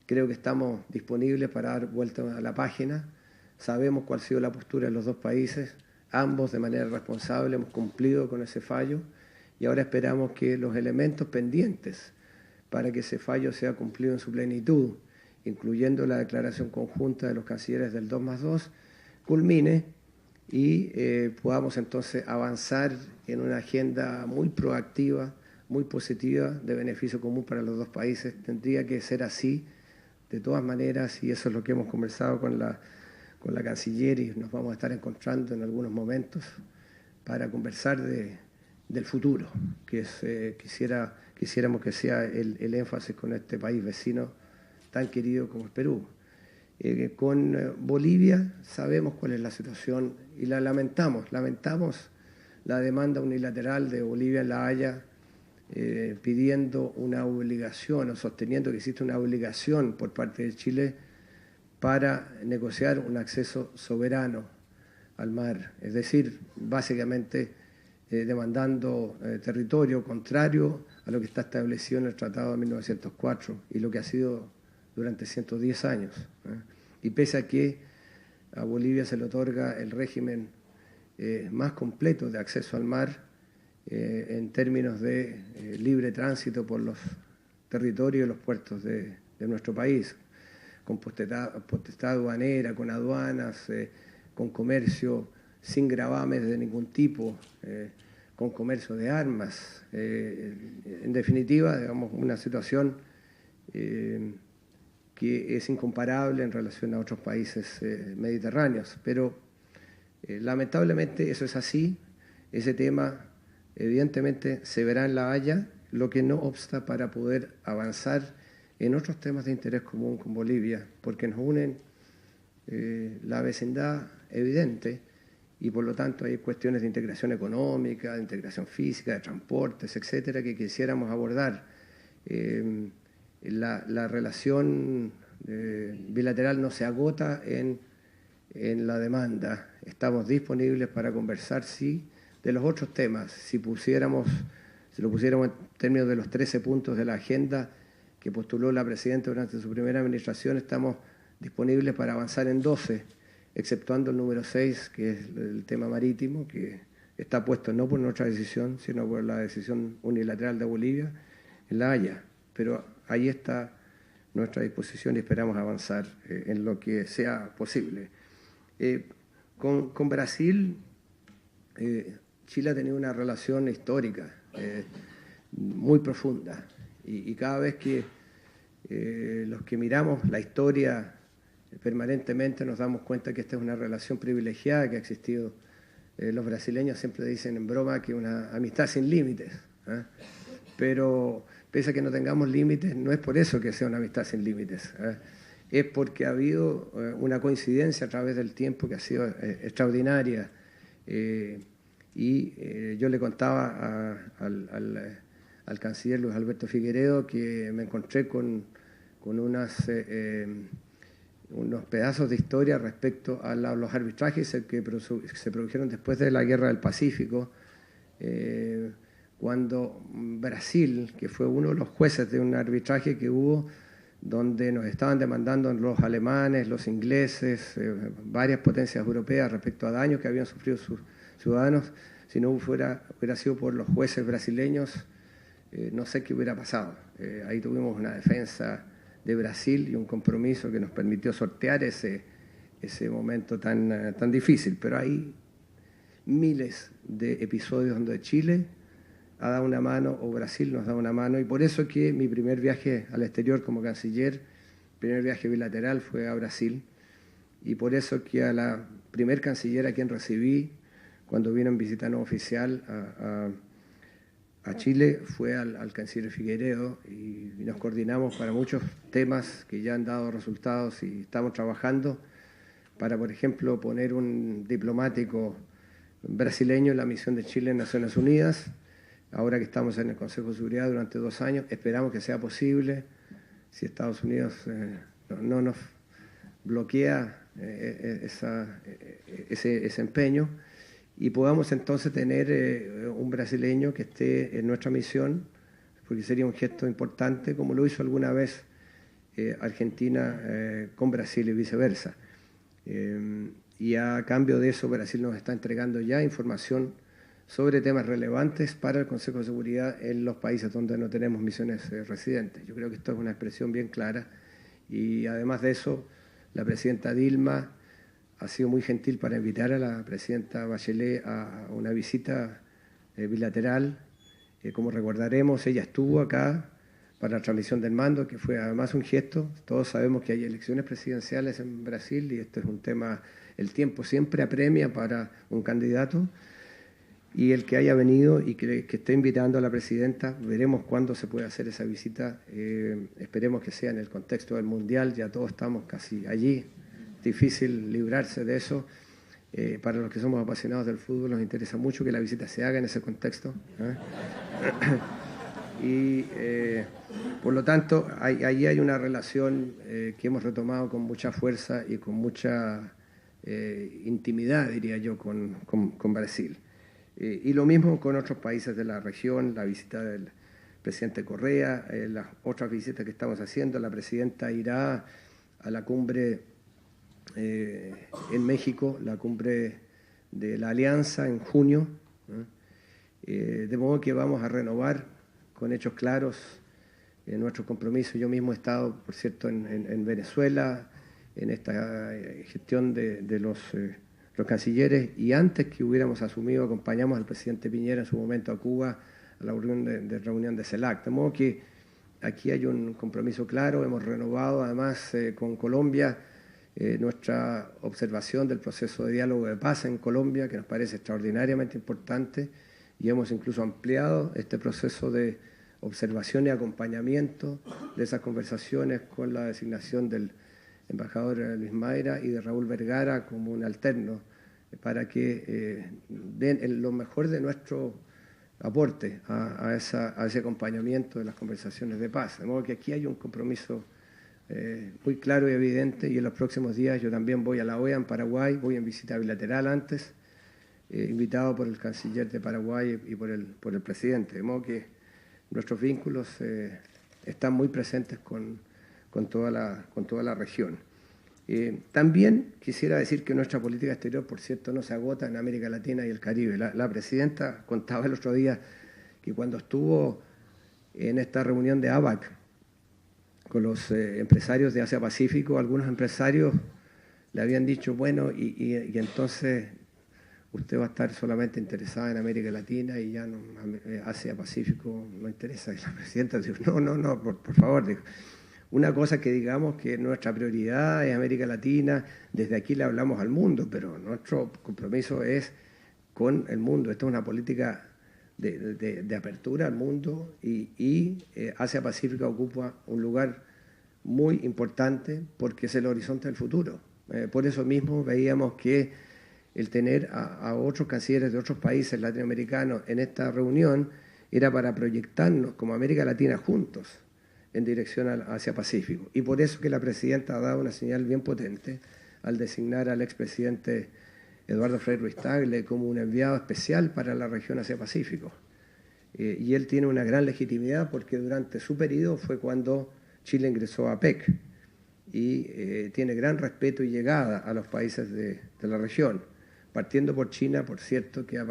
creo que estamos disponibles para dar vuelta a la página. Sabemos cuál ha sido la postura de los 2 países. Ambos, de manera responsable, hemos cumplido con ese fallo, y ahora esperamos que los elementos pendientes para que ese fallo sea cumplido en su plenitud, incluyendo la declaración conjunta de los cancilleres del 2+2, culmine y podamos entonces avanzar en una agenda muy proactiva, muy positiva, de beneficio común para los 2 países. Tendría que ser así, de todas maneras, y eso es lo que hemos conversado con la canciller, y nos vamos a estar encontrando en algunos momentos para conversar del futuro, que quisiéramos que sea el énfasis con este país vecino tan querido como el Perú. Con Bolivia sabemos cuál es la situación y la lamentamos la demanda unilateral de Bolivia en La Haya, pidiendo una obligación o sosteniendo que existe una obligación por parte de Chile para negociar un acceso soberano al mar, es decir, básicamente demandando territorio contrario a lo que está establecido en el Tratado de 1904 y lo que ha sido durante 110 años. Y pese a que a Bolivia se le otorga el régimen más completo de acceso al mar en términos de libre tránsito por los territorios y los puertos de nuestro país, con potestad aduanera, con aduanas, con comercio sin gravames de ningún tipo, con comercio de armas. En definitiva, digamos, una situación que es incomparable en relación a otros países mediterráneos. Pero lamentablemente eso es así. Ese tema evidentemente se verá en La Haya, lo que no obsta para poder avanzar en otros temas de interés común con Bolivia, porque nos unen la vecindad evidente, y por lo tanto hay cuestiones de integración económica, de integración física, de transportes, etcétera, que quisiéramos abordar. La relación bilateral no se agota en la demanda. Estamos disponibles para conversar, sí, de los otros temas. Si lo pusiéramos en términos de los 13 puntos de la agenda que postuló la Presidenta durante su primera administración, estamos disponibles para avanzar en 12, exceptuando el número 6, que es el tema marítimo, que está puesto no por nuestra decisión, sino por la decisión unilateral de Bolivia en La Haya. Pero ahí está nuestra disposición y esperamos avanzar en lo que sea posible. Con Brasil, Chile ha tenido una relación histórica muy profunda, y cada vez que los que miramos la historia permanentemente nos damos cuenta que esta es una relación privilegiada que ha existido. Los brasileños siempre dicen en broma que una amistad sin límites, ¿eh? Pero pese a que no tengamos límites, no es por eso que sea una amistad sin límites, ¿eh? Es porque ha habido una coincidencia a través del tiempo que ha sido extraordinaria. Yo le contaba al canciller Luis Alberto Figueiredo que me encontré con unos pedazos de historia respecto a los arbitrajes que se produjeron después de la Guerra del Pacífico, cuando Brasil, que fue uno de los jueces de un arbitraje que hubo, donde nos estaban demandando los alemanes, los ingleses, varias potencias europeas respecto a daños que habían sufrido sus ciudadanos, si no hubiera sido por los jueces brasileños, no sé qué hubiera pasado. Ahí tuvimos una defensa de Brasil y un compromiso que nos permitió sortear ese momento tan difícil. Pero hay miles de episodios donde Chile ha dado una mano o Brasil nos da una mano, y por eso que mi primer viaje al exterior como canciller, primer viaje bilateral, fue a Brasil, y por eso que a la primer canciller a quien recibí cuando vino en visita no oficial a Chile fue al canciller Figueiredo, y nos coordinamos para muchos temas que ya han dado resultados, y estamos trabajando para, por ejemplo, poner un diplomático brasileño en la misión de Chile en Naciones Unidas. Ahora que estamos en el Consejo de Seguridad durante 2 años, esperamos que sea posible, si Estados Unidos no nos bloquea ese empeño, y podamos entonces tener un brasileño que esté en nuestra misión, porque sería un gesto importante, como lo hizo alguna vez Argentina con Brasil y viceversa. Y a cambio de eso, Brasil nos está entregando ya información sobre temas relevantes para el Consejo de Seguridad en los países donde no tenemos misiones residentes. Yo creo que esto es una expresión bien clara, y además de eso, la presidenta Dilma ha sido muy gentil para invitar a la presidenta Bachelet a una visita bilateral. Como recordaremos, ella estuvo acá para la transmisión del mando, que fue además un gesto. Todos sabemos que hay elecciones presidenciales en Brasil, y esto es un tema, el tiempo siempre apremia para un candidato, y el que haya venido y que esté invitando a la presidenta, veremos cuándo se puede hacer esa visita. Esperemos que sea en el contexto del Mundial, ya todos estamos casi allí, difícil librarse de eso. Para los que somos apasionados del fútbol nos interesa mucho que la visita se haga en ese contexto, y por lo tanto allí hay una relación que hemos retomado con mucha fuerza y con mucha intimidad, diría yo, con Brasil. Y lo mismo con otros países de la región, la visita del presidente Correa, las otras visitas que estamos haciendo. La presidenta irá a la cumbre en México, la cumbre de la Alianza en junio, de modo que vamos a renovar con hechos claros nuestro compromiso. Yo mismo he estado, por cierto, en Venezuela, en esta gestión de los cancilleres, y antes que hubiéramos asumido acompañamos al presidente Piñera en su momento a Cuba a la reunión de CELAC. De modo que aquí hay un compromiso claro. Hemos renovado además con Colombia nuestra observación del proceso de diálogo de paz en Colombia, que nos parece extraordinariamente importante, y hemos incluso ampliado este proceso de observación y acompañamiento de esas conversaciones con la designación del embajador Luis Mayra, y de Raúl Vergara como un alterno, para que den lo mejor de nuestro aporte a ese acompañamiento de las conversaciones de paz. De modo que aquí hay un compromiso muy claro y evidente, y en los próximos días yo también voy a la OEA en Paraguay, voy en visita bilateral antes, invitado por el canciller de Paraguay y por el presidente. De modo que nuestros vínculos están muy presentes con toda la región. También quisiera decir que nuestra política exterior, por cierto, no se agota en América Latina y el Caribe. La presidenta contaba el otro día que cuando estuvo en esta reunión de ABAC con los empresarios de Asia-Pacífico, algunos empresarios le habían dicho, bueno, y entonces usted va a estar solamente interesada en América Latina y ya no, Asia-Pacífico no interesa. Y la presidenta dijo, no, por favor, dijo. Una cosa que digamos que nuestra prioridad es América Latina, desde aquí le hablamos al mundo, pero nuestro compromiso es con el mundo. Esta es una política de apertura al mundo y Asia-Pacífico ocupa un lugar muy importante porque es el horizonte del futuro. Por eso mismo veíamos que el tener a otros cancilleres de otros países latinoamericanos en esta reunión era para proyectarnos como América Latina juntos en dirección al Asia-Pacífico. Y por eso que la presidenta ha dado una señal bien potente al designar al expresidente Eduardo Frei Ruiz-Tagle como un enviado especial para la región Asia-Pacífico. Y él tiene una gran legitimidad porque durante su periodo fue cuando Chile ingresó a APEC y tiene gran respeto y llegada a los países de la región, partiendo por China, por cierto, que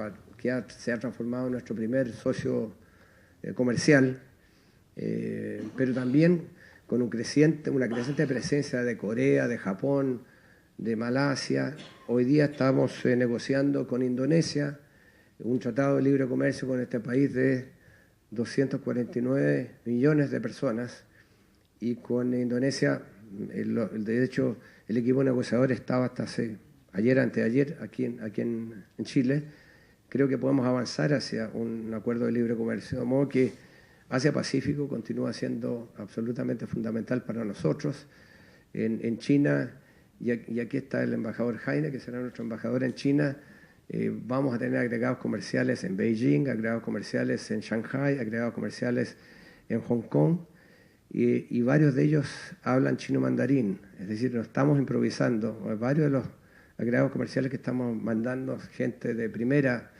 se ha transformado en nuestro primer socio comercial, pero también con una creciente presencia de Corea, de Japón, de Malasia. Hoy día estamos negociando con Indonesia un tratado de libre comercio con este país de 249 millones de personas, y con Indonesia, de hecho, el equipo negociador estaba hasta anteayer aquí en Chile. Creo que podemos avanzar hacia un acuerdo de libre comercio, de modo que Asia-Pacífico continúa siendo absolutamente fundamental para nosotros. En China, y aquí está el embajador Heine, que será nuestro embajador en China, vamos a tener agregados comerciales en Beijing, agregados comerciales en Shanghai, agregados comerciales en Hong Kong, y varios de ellos hablan chino mandarín, es decir, no estamos improvisando. Varios de los agregados comerciales que estamos mandando, gente de primera,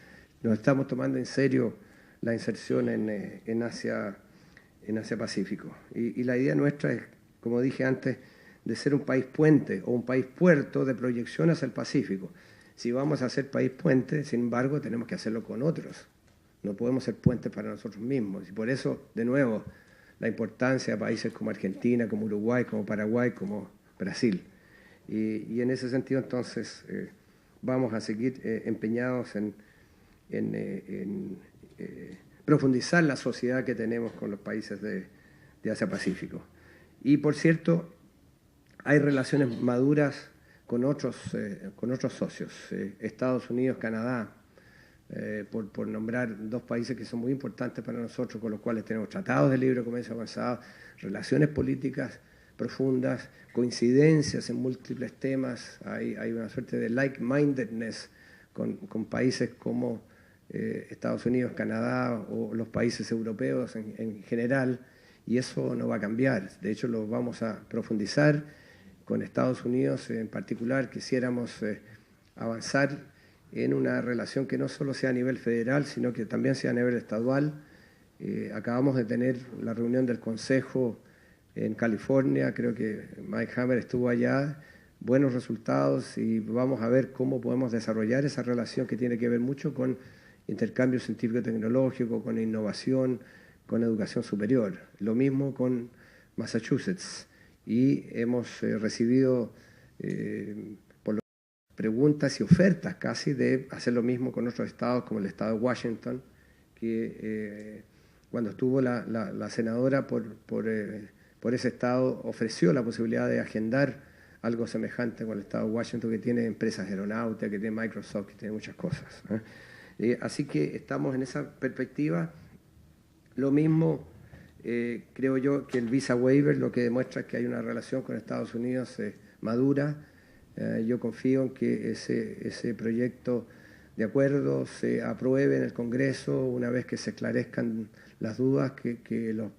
nos estamos tomando en serio la inserción en Asia-Pacífico. Y la idea nuestra es, como dije antes, de ser un país puente o un país puerto de proyección hacia el Pacífico. Si vamos a ser país puente, sin embargo, tenemos que hacerlo con otros. No podemos ser puentes para nosotros mismos. Y por eso, de nuevo, la importancia de países como Argentina, como Uruguay, como Paraguay, como Brasil. Y en ese sentido, entonces, vamos a seguir empeñados en profundizar la sociedad que tenemos con los países de Asia-Pacífico. Y, por cierto, hay relaciones maduras con otros socios, Estados Unidos, Canadá, por nombrar dos países que son muy importantes para nosotros, con los cuales tenemos tratados de libre comercio avanzados, relaciones políticas profundas, coincidencias en múltiples temas. Hay una suerte de like-mindedness con países como Estados Unidos, Canadá o los países europeos en general, y eso no va a cambiar. De hecho, lo vamos a profundizar. Con Estados Unidos en particular quisiéramos avanzar en una relación que no solo sea a nivel federal, sino que también sea a nivel estadual. Acabamos de tener la reunión del Consejo en California, creo que Mike Hammer estuvo allá, buenos resultados, y vamos a ver cómo podemos desarrollar esa relación que tiene que ver mucho con intercambio científico-tecnológico, con innovación, con educación superior. Lo mismo con Massachusetts. Y hemos recibido preguntas y ofertas casi de hacer lo mismo con otros estados, como el estado de Washington, que cuando estuvo la senadora por ese estado ofreció la posibilidad de agendar algo semejante con el estado de Washington, que tiene empresas aeronáuticas, que tiene Microsoft, que tiene muchas cosas. Así que estamos en esa perspectiva. Lo mismo, creo yo, que el visa waiver lo que demuestra es que hay una relación con Estados Unidos madura. Yo confío en que ese proyecto de acuerdo se apruebe en el Congreso una vez que se esclarezcan las dudas que los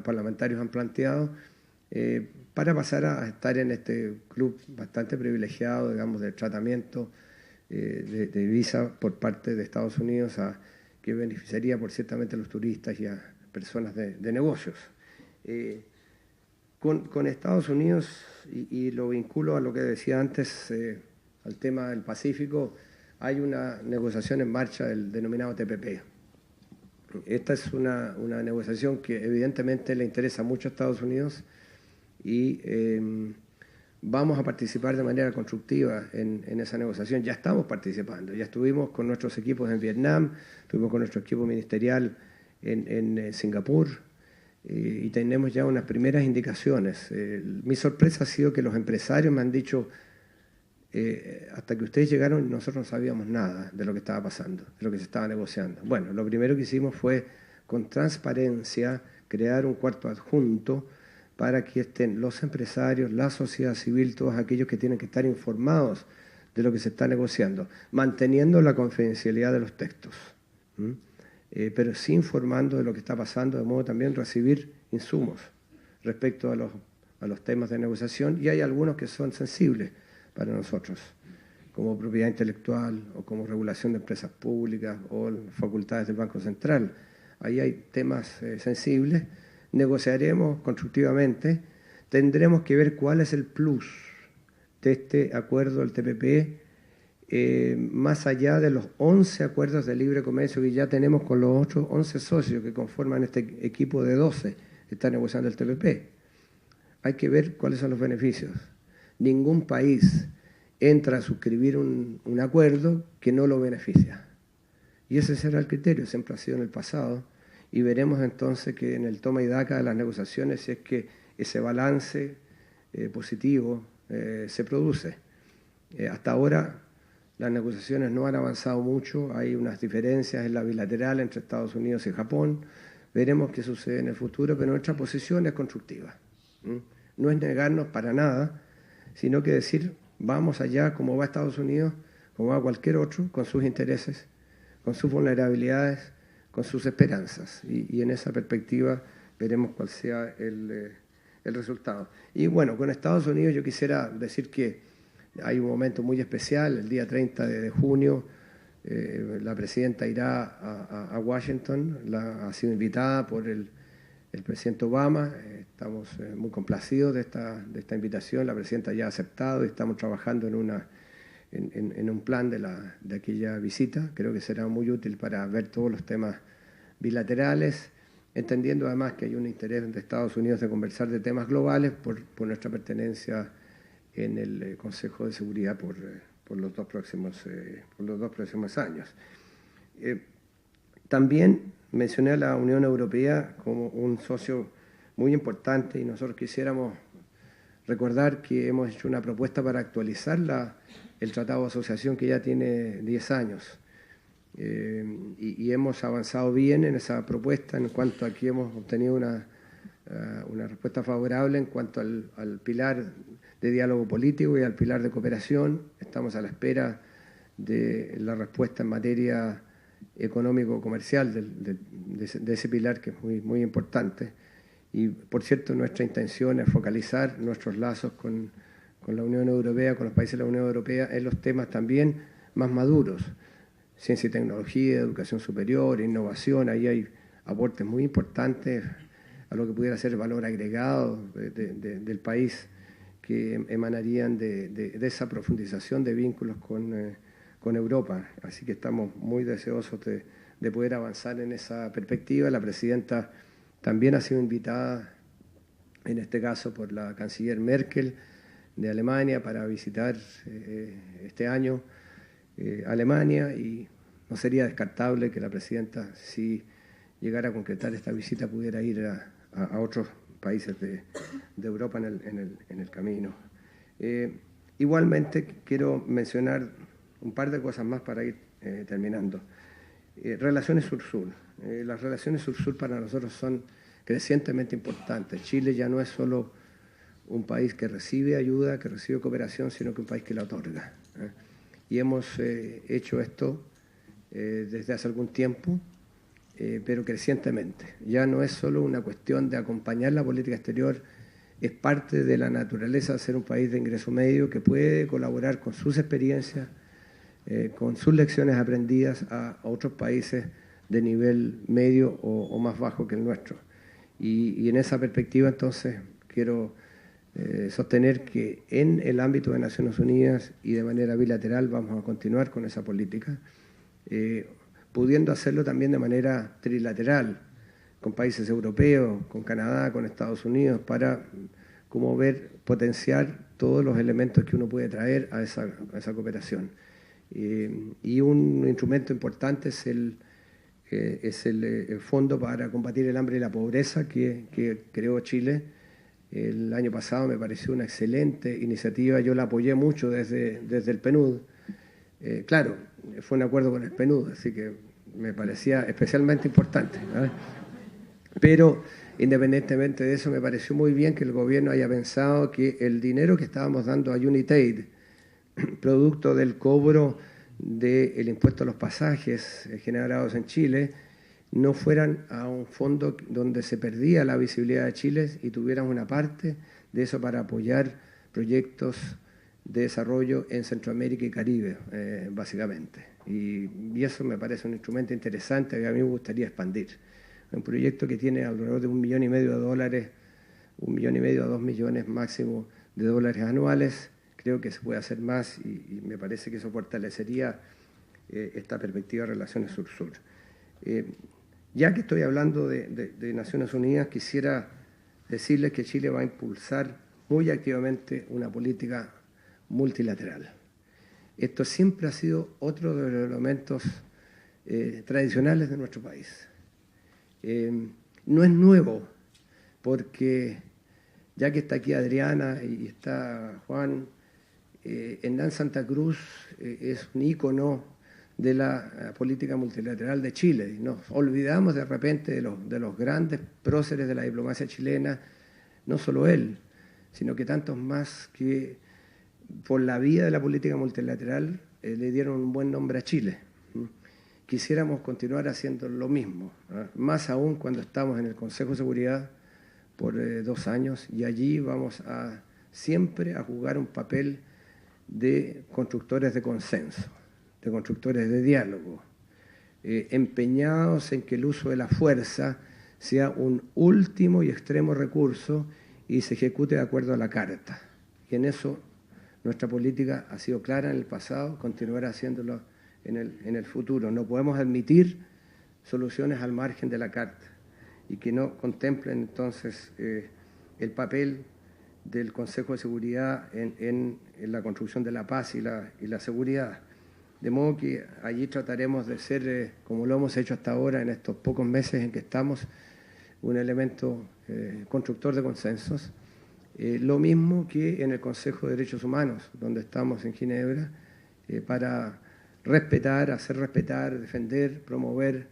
parlamentarios han planteado, para pasar a estar en este club bastante privilegiado, digamos, del tratamiento de visa por parte de Estados Unidos, que beneficiaría por ciertamente a los turistas y a personas de negocios. Con Estados Unidos, y lo vinculo a lo que decía antes, al tema del Pacífico, hay una negociación en marcha del denominado TPP. Esta es una negociación que evidentemente le interesa mucho a Estados Unidos y vamos a participar de manera constructiva en esa negociación. Ya estamos participando, ya estuvimos con nuestros equipos en Vietnam, estuvimos con nuestro equipo ministerial en Singapur y tenemos ya unas primeras indicaciones. Mi sorpresa ha sido que los empresarios me han dicho, hasta que ustedes llegaron nosotros no sabíamos nada de lo que estaba pasando, de lo que se estaba negociando. Bueno, lo primero que hicimos fue, con transparencia, crear un cuarto adjunto para que estén los empresarios, la sociedad civil, todos aquellos que tienen que estar informados de lo que se está negociando, manteniendo la confidencialidad de los textos, pero sí informando de lo que está pasando, de modo también recibir insumos respecto a los temas de negociación, y hay algunos que son sensibles para nosotros, como propiedad intelectual o como regulación de empresas públicas o facultades del Banco Central. Ahí hay temas sensibles. Negociaremos constructivamente, tendremos que ver cuál es el plus de este acuerdo del TPP, más allá de los 11 acuerdos de libre comercio que ya tenemos con los otros 11 socios que conforman este equipo de 12 que está negociando el TPP. Hay que ver cuáles son los beneficios. Ningún país entra a suscribir un acuerdo que no lo beneficia. Y ese será el criterio, siempre ha sido en el pasado. Y veremos entonces que en el toma y daca de las negociaciones, si es que ese balance positivo se produce. Hasta ahora las negociaciones no han avanzado mucho, hay unas diferencias en la bilateral entre Estados Unidos y Japón. Veremos qué sucede en el futuro, pero nuestra posición es constructiva. No es negarnos para nada, sino que decir, vamos allá como va Estados Unidos, como va cualquier otro, con sus intereses, con sus vulnerabilidades, con sus esperanzas. Y en esa perspectiva veremos cuál sea el resultado. Y bueno, con Estados Unidos yo quisiera decir que hay un momento muy especial, el día 30 de junio, la presidenta irá a Washington, ha sido invitada por el presidente Obama. Estamos muy complacidos de esta invitación. La presidenta ya ha aceptado y estamos trabajando en un plan de aquella visita. Creo que será muy útil para ver todos los temas bilaterales, entendiendo además que hay un interés de Estados Unidos de conversar de temas globales por nuestra pertenencia en el Consejo de Seguridad por los dos próximos años. También mencioné a la Unión Europea como un socio muy importante y nosotros quisiéramos recordar que hemos hecho una propuesta para actualizar el Tratado de Asociación que ya tiene 10 años y hemos avanzado bien en esa propuesta en cuanto a que hemos obtenido una respuesta favorable en cuanto al pilar de diálogo político y al pilar de cooperación. Estamos a la espera de la respuesta en materia económico-comercial de ese pilar que es muy, muy importante. Y, por cierto, nuestra intención es focalizar nuestros lazos con la Unión Europea, con los países de la Unión Europea, en los temas también más maduros. Ciencia y tecnología, educación superior, innovación, ahí hay aportes muy importantes a lo que pudiera ser el valor agregado del país que emanarían de esa profundización de vínculos con Europa. Así que estamos muy deseosos de poder avanzar en esa perspectiva. La presidenta también ha sido invitada, en este caso por la canciller Merkel de Alemania, para visitar este año Alemania, y no sería descartable que la presidenta, si llegara a concretar esta visita, pudiera ir a otros países de Europa en el camino. Igualmente quiero mencionar un par de cosas más para ir terminando. Relaciones sur-sur. Las relaciones sur-sur para nosotros son crecientemente importantes. Chile ya no es solo un país que recibe ayuda, que recibe cooperación, sino que un país que la otorga. Y hemos hecho esto desde hace algún tiempo, pero crecientemente. Ya no es solo una cuestión de acompañar la política exterior, es parte de la naturaleza de ser un país de ingreso medio que puede colaborar con sus experiencias, con sus lecciones aprendidas a otros países de nivel medio o más bajo que el nuestro. Y en esa perspectiva, entonces, quiero sostener que en el ámbito de Naciones Unidas y de manera bilateral vamos a continuar con esa política, pudiendo hacerlo también de manera trilateral, con países europeos, con Canadá, con Estados Unidos, para como potenciar todos los elementos que uno puede traer a esa cooperación. Y un instrumento importante es el Fondo para Combatir el Hambre y la Pobreza que creó Chile el año pasado. Me pareció una excelente iniciativa, yo la apoyé mucho desde el PNUD. Claro, fue un acuerdo con el PNUD, así que me parecía especialmente importante, ¿vale? Pero independientemente de eso, me pareció muy bien que el gobierno haya pensado que el dinero que estábamos dando a UNITAID, producto del cobro del impuesto a los pasajes generados en Chile, no fueran a un fondo donde se perdía la visibilidad de Chile y tuvieran una parte de eso para apoyar proyectos de desarrollo en Centroamérica y Caribe, básicamente. Y eso me parece un instrumento interesante que a mí me gustaría expandir. Un proyecto que tiene alrededor de $1,5 millones de dólares, $1,5 millones a $2 millones máximo de dólares anuales. Creo que se puede hacer más y me parece que eso fortalecería esta perspectiva de relaciones sur-sur. Ya que estoy hablando de Naciones Unidas, quisiera decirles que Chile va a impulsar muy activamente una política multilateral. Esto siempre ha sido otro de los elementos tradicionales de nuestro país. No es nuevo, porque ya que está aquí Adriana y está Juan, Hernán Santa Cruz es un ícono de la política multilateral de Chile. Y nos olvidamos de repente de los grandes próceres de la diplomacia chilena, no solo él, sino que tantos más que por la vía de la política multilateral le dieron un buen nombre a Chile. Quisiéramos continuar haciendo lo mismo, más aún cuando estamos en el Consejo de Seguridad por 2 años, y allí vamos siempre a jugar un papel de constructores de consenso, de constructores de diálogo, empeñados en que el uso de la fuerza sea un último y extremo recurso y se ejecute de acuerdo a la Carta. Y en eso nuestra política ha sido clara en el pasado, continuará haciéndolo en el futuro. No podemos admitir soluciones al margen de la Carta y que no contemplen entonces el papel del Consejo de Seguridad en la construcción de la paz y la seguridad. De modo que allí trataremos de ser, como lo hemos hecho hasta ahora en estos pocos meses en que estamos, un elemento constructor de consensos. Lo mismo que en el Consejo de Derechos Humanos, donde estamos en Ginebra, para respetar, hacer respetar, defender, promover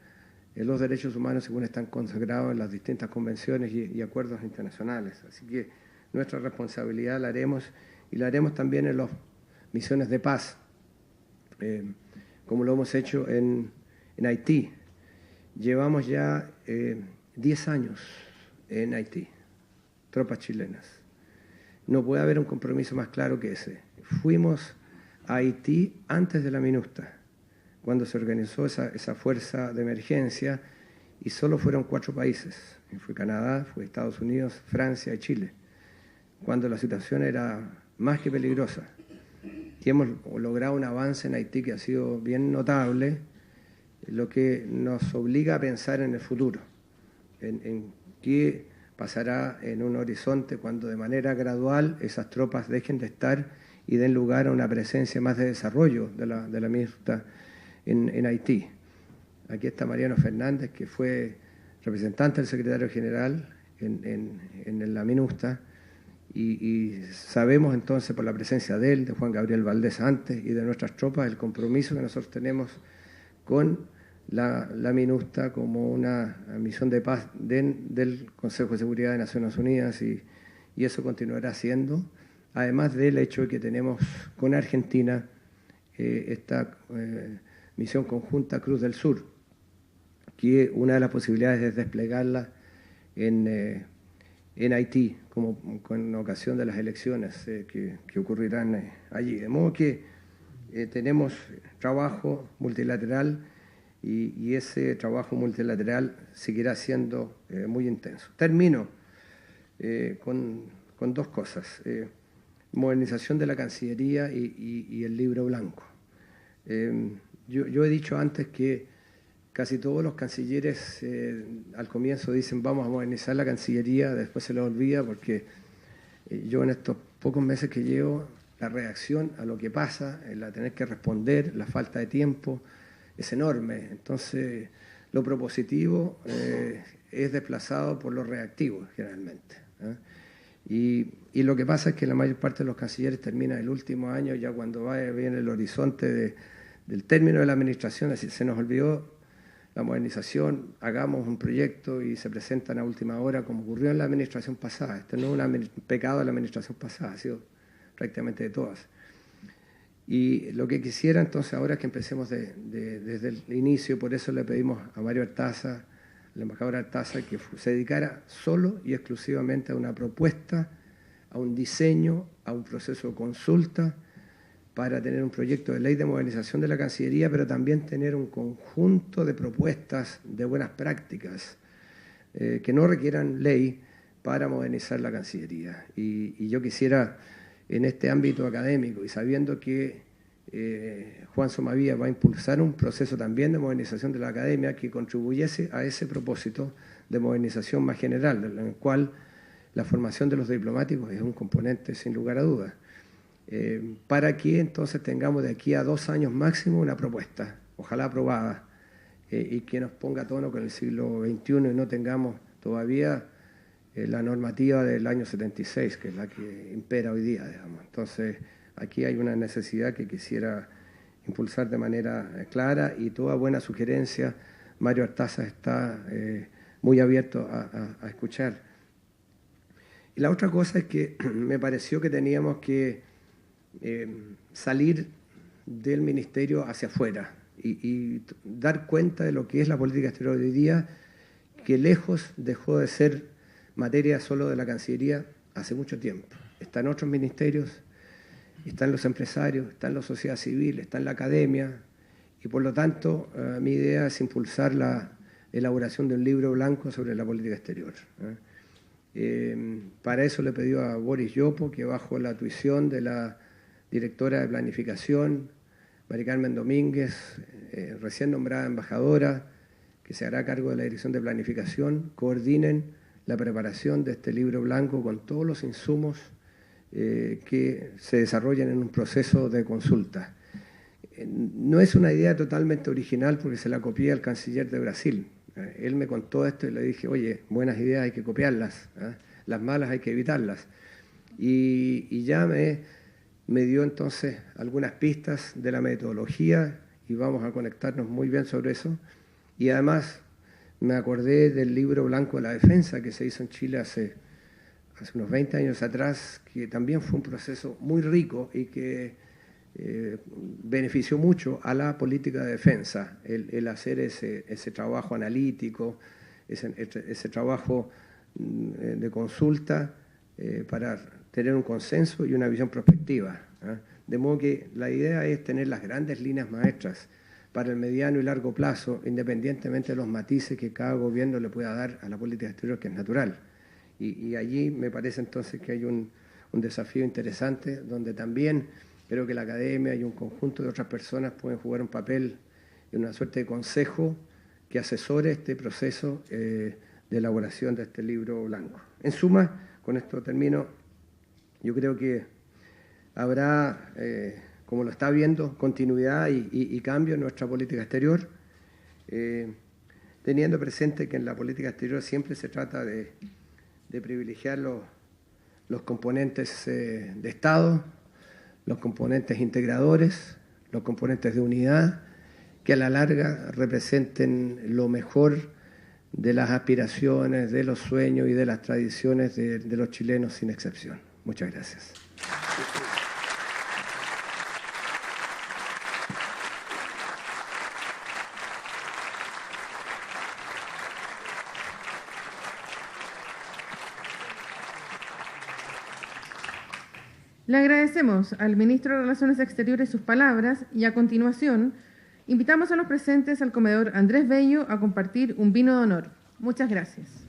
los derechos humanos según están consagrados en las distintas convenciones y acuerdos internacionales. Así que nuestra responsabilidad la haremos, y la haremos también en las misiones de paz, como lo hemos hecho en Haití. Llevamos ya 10 años en Haití, tropas chilenas. No puede haber un compromiso más claro que ese. Fuimos a Haití antes de la MINUSTA, cuando se organizó esa fuerza de emergencia, y solo fueron 4 países. Fue Canadá, fue Estados Unidos, Francia y Chile, cuando la situación era más que peligrosa. Y hemos logrado un avance en Haití que ha sido bien notable, lo que nos obliga a pensar en el futuro, en qué pasará en un horizonte cuando de manera gradual esas tropas dejen de estar y den lugar a una presencia más de desarrollo de la MINUSTA en Haití. Aquí está Mariano Fernández, que fue representante del secretario general en la MINUSTA, y sabemos entonces por la presencia de él, de Juan Gabriel Valdés antes y de nuestras tropas, el compromiso que nosotros tenemos con la MINUSTA como una misión de paz del Consejo de Seguridad de Naciones Unidas, y y eso continuará siendo, además del hecho de que tenemos con Argentina esta misión conjunta Cruz del Sur, que una de las posibilidades es desplegarla en Haití, como con ocasión de las elecciones que ocurrirán allí. De modo que tenemos trabajo multilateral y ese trabajo multilateral seguirá siendo muy intenso. Termino con dos cosas. Modernización de la Cancillería y el libro blanco. Yo he dicho antes que casi todos los cancilleres al comienzo dicen vamos a modernizar la Cancillería, después se les olvida porque yo en estos pocos meses que llevo, la reacción a lo que pasa, la tener que responder, la falta de tiempo es enorme. Entonces lo propositivo es desplazado por lo reactivo generalmente. Y lo que pasa es que la mayor parte de los cancilleres terminan el último año, ya cuando viene el horizonte del término de la administración, es decir, se nos olvidó la modernización, hagamos un proyecto y se presentan a última hora, como ocurrió en la administración pasada. Esto no es un pecado de la administración pasada, ha sido prácticamente de todas. Y lo que quisiera entonces ahora es que empecemos desde el inicio, por eso le pedimos a Mario Artaza, al embajador Artaza, que se dedicara solo y exclusivamente a una propuesta, a un diseño, a un proceso de consulta, para tener un proyecto de ley de modernización de la Cancillería, pero también tener un conjunto de propuestas de buenas prácticas que no requieran ley para modernizar la Cancillería. Y yo quisiera, en este ámbito académico, y sabiendo que Juan Somavía va a impulsar un proceso también de modernización de la academia que contribuyese a ese propósito de modernización más general, en el cual la formación de los diplomáticos es un componente sin lugar a dudas. Para que entonces tengamos de aquí a 2 años máximo una propuesta, ojalá aprobada, y que nos ponga a tono con el siglo XXI y no tengamos todavía la normativa del año 76, que es la que impera hoy día, digamos. Entonces, aquí hay una necesidad que quisiera impulsar de manera clara, y toda buena sugerencia, Mario Artaza está muy abierto a escuchar. Y la otra cosa es que me pareció que teníamos que salir del ministerio hacia afuera y dar cuenta de lo que es la política exterior de hoy día, que lejos dejó de ser materia solo de la Cancillería hace mucho tiempo. Está en otros ministerios, está en los empresarios, está en la sociedad civil, está en la academia, y por lo tanto mi idea es impulsar la elaboración de un libro blanco sobre la política exterior. Para eso le pedí a Boris Yopo, que bajo la tuición de la directora de Planificación, Mari Carmen Domínguez, recién nombrada embajadora, que se hará cargo de la Dirección de Planificación, coordinen la preparación de este libro blanco con todos los insumos que se desarrollen en un proceso de consulta. No es una idea totalmente original porque se la copié al canciller de Brasil. Él me contó esto y le dije, oye, buenas ideas hay que copiarlas, las malas hay que evitarlas. Y ya me dio entonces algunas pistas de la metodología y vamos a conectarnos muy bien sobre eso. Y además me acordé del libro blanco de la defensa que se hizo en Chile hace unos 20 años atrás, que también fue un proceso muy rico y que benefició mucho a la política de defensa, el hacer ese trabajo analítico, ese trabajo de consulta para tener un consenso y una visión prospectiva. De modo que la idea es tener las grandes líneas maestras para el mediano y largo plazo, independientemente de los matices que cada gobierno le pueda dar a la política exterior, que es natural. Y allí me parece entonces que hay un desafío interesante, donde también creo que la academia y un conjunto de otras personas pueden jugar un papel en una suerte de consejo que asesore este proceso de elaboración de este libro blanco. En suma, con esto termino, yo creo que habrá, como lo está viendo, continuidad y cambio en nuestra política exterior, teniendo presente que en la política exterior siempre se trata de privilegiar los componentes de Estado, los componentes integradores, los componentes de unidad, que a la larga representen lo mejor de las aspiraciones, de los sueños y de las tradiciones de los chilenos sin excepción. Muchas gracias. Le agradecemos al ministro de Relaciones Exteriores sus palabras y a continuación invitamos a los presentes al comedor Andrés Bello a compartir un vino de honor. Muchas gracias.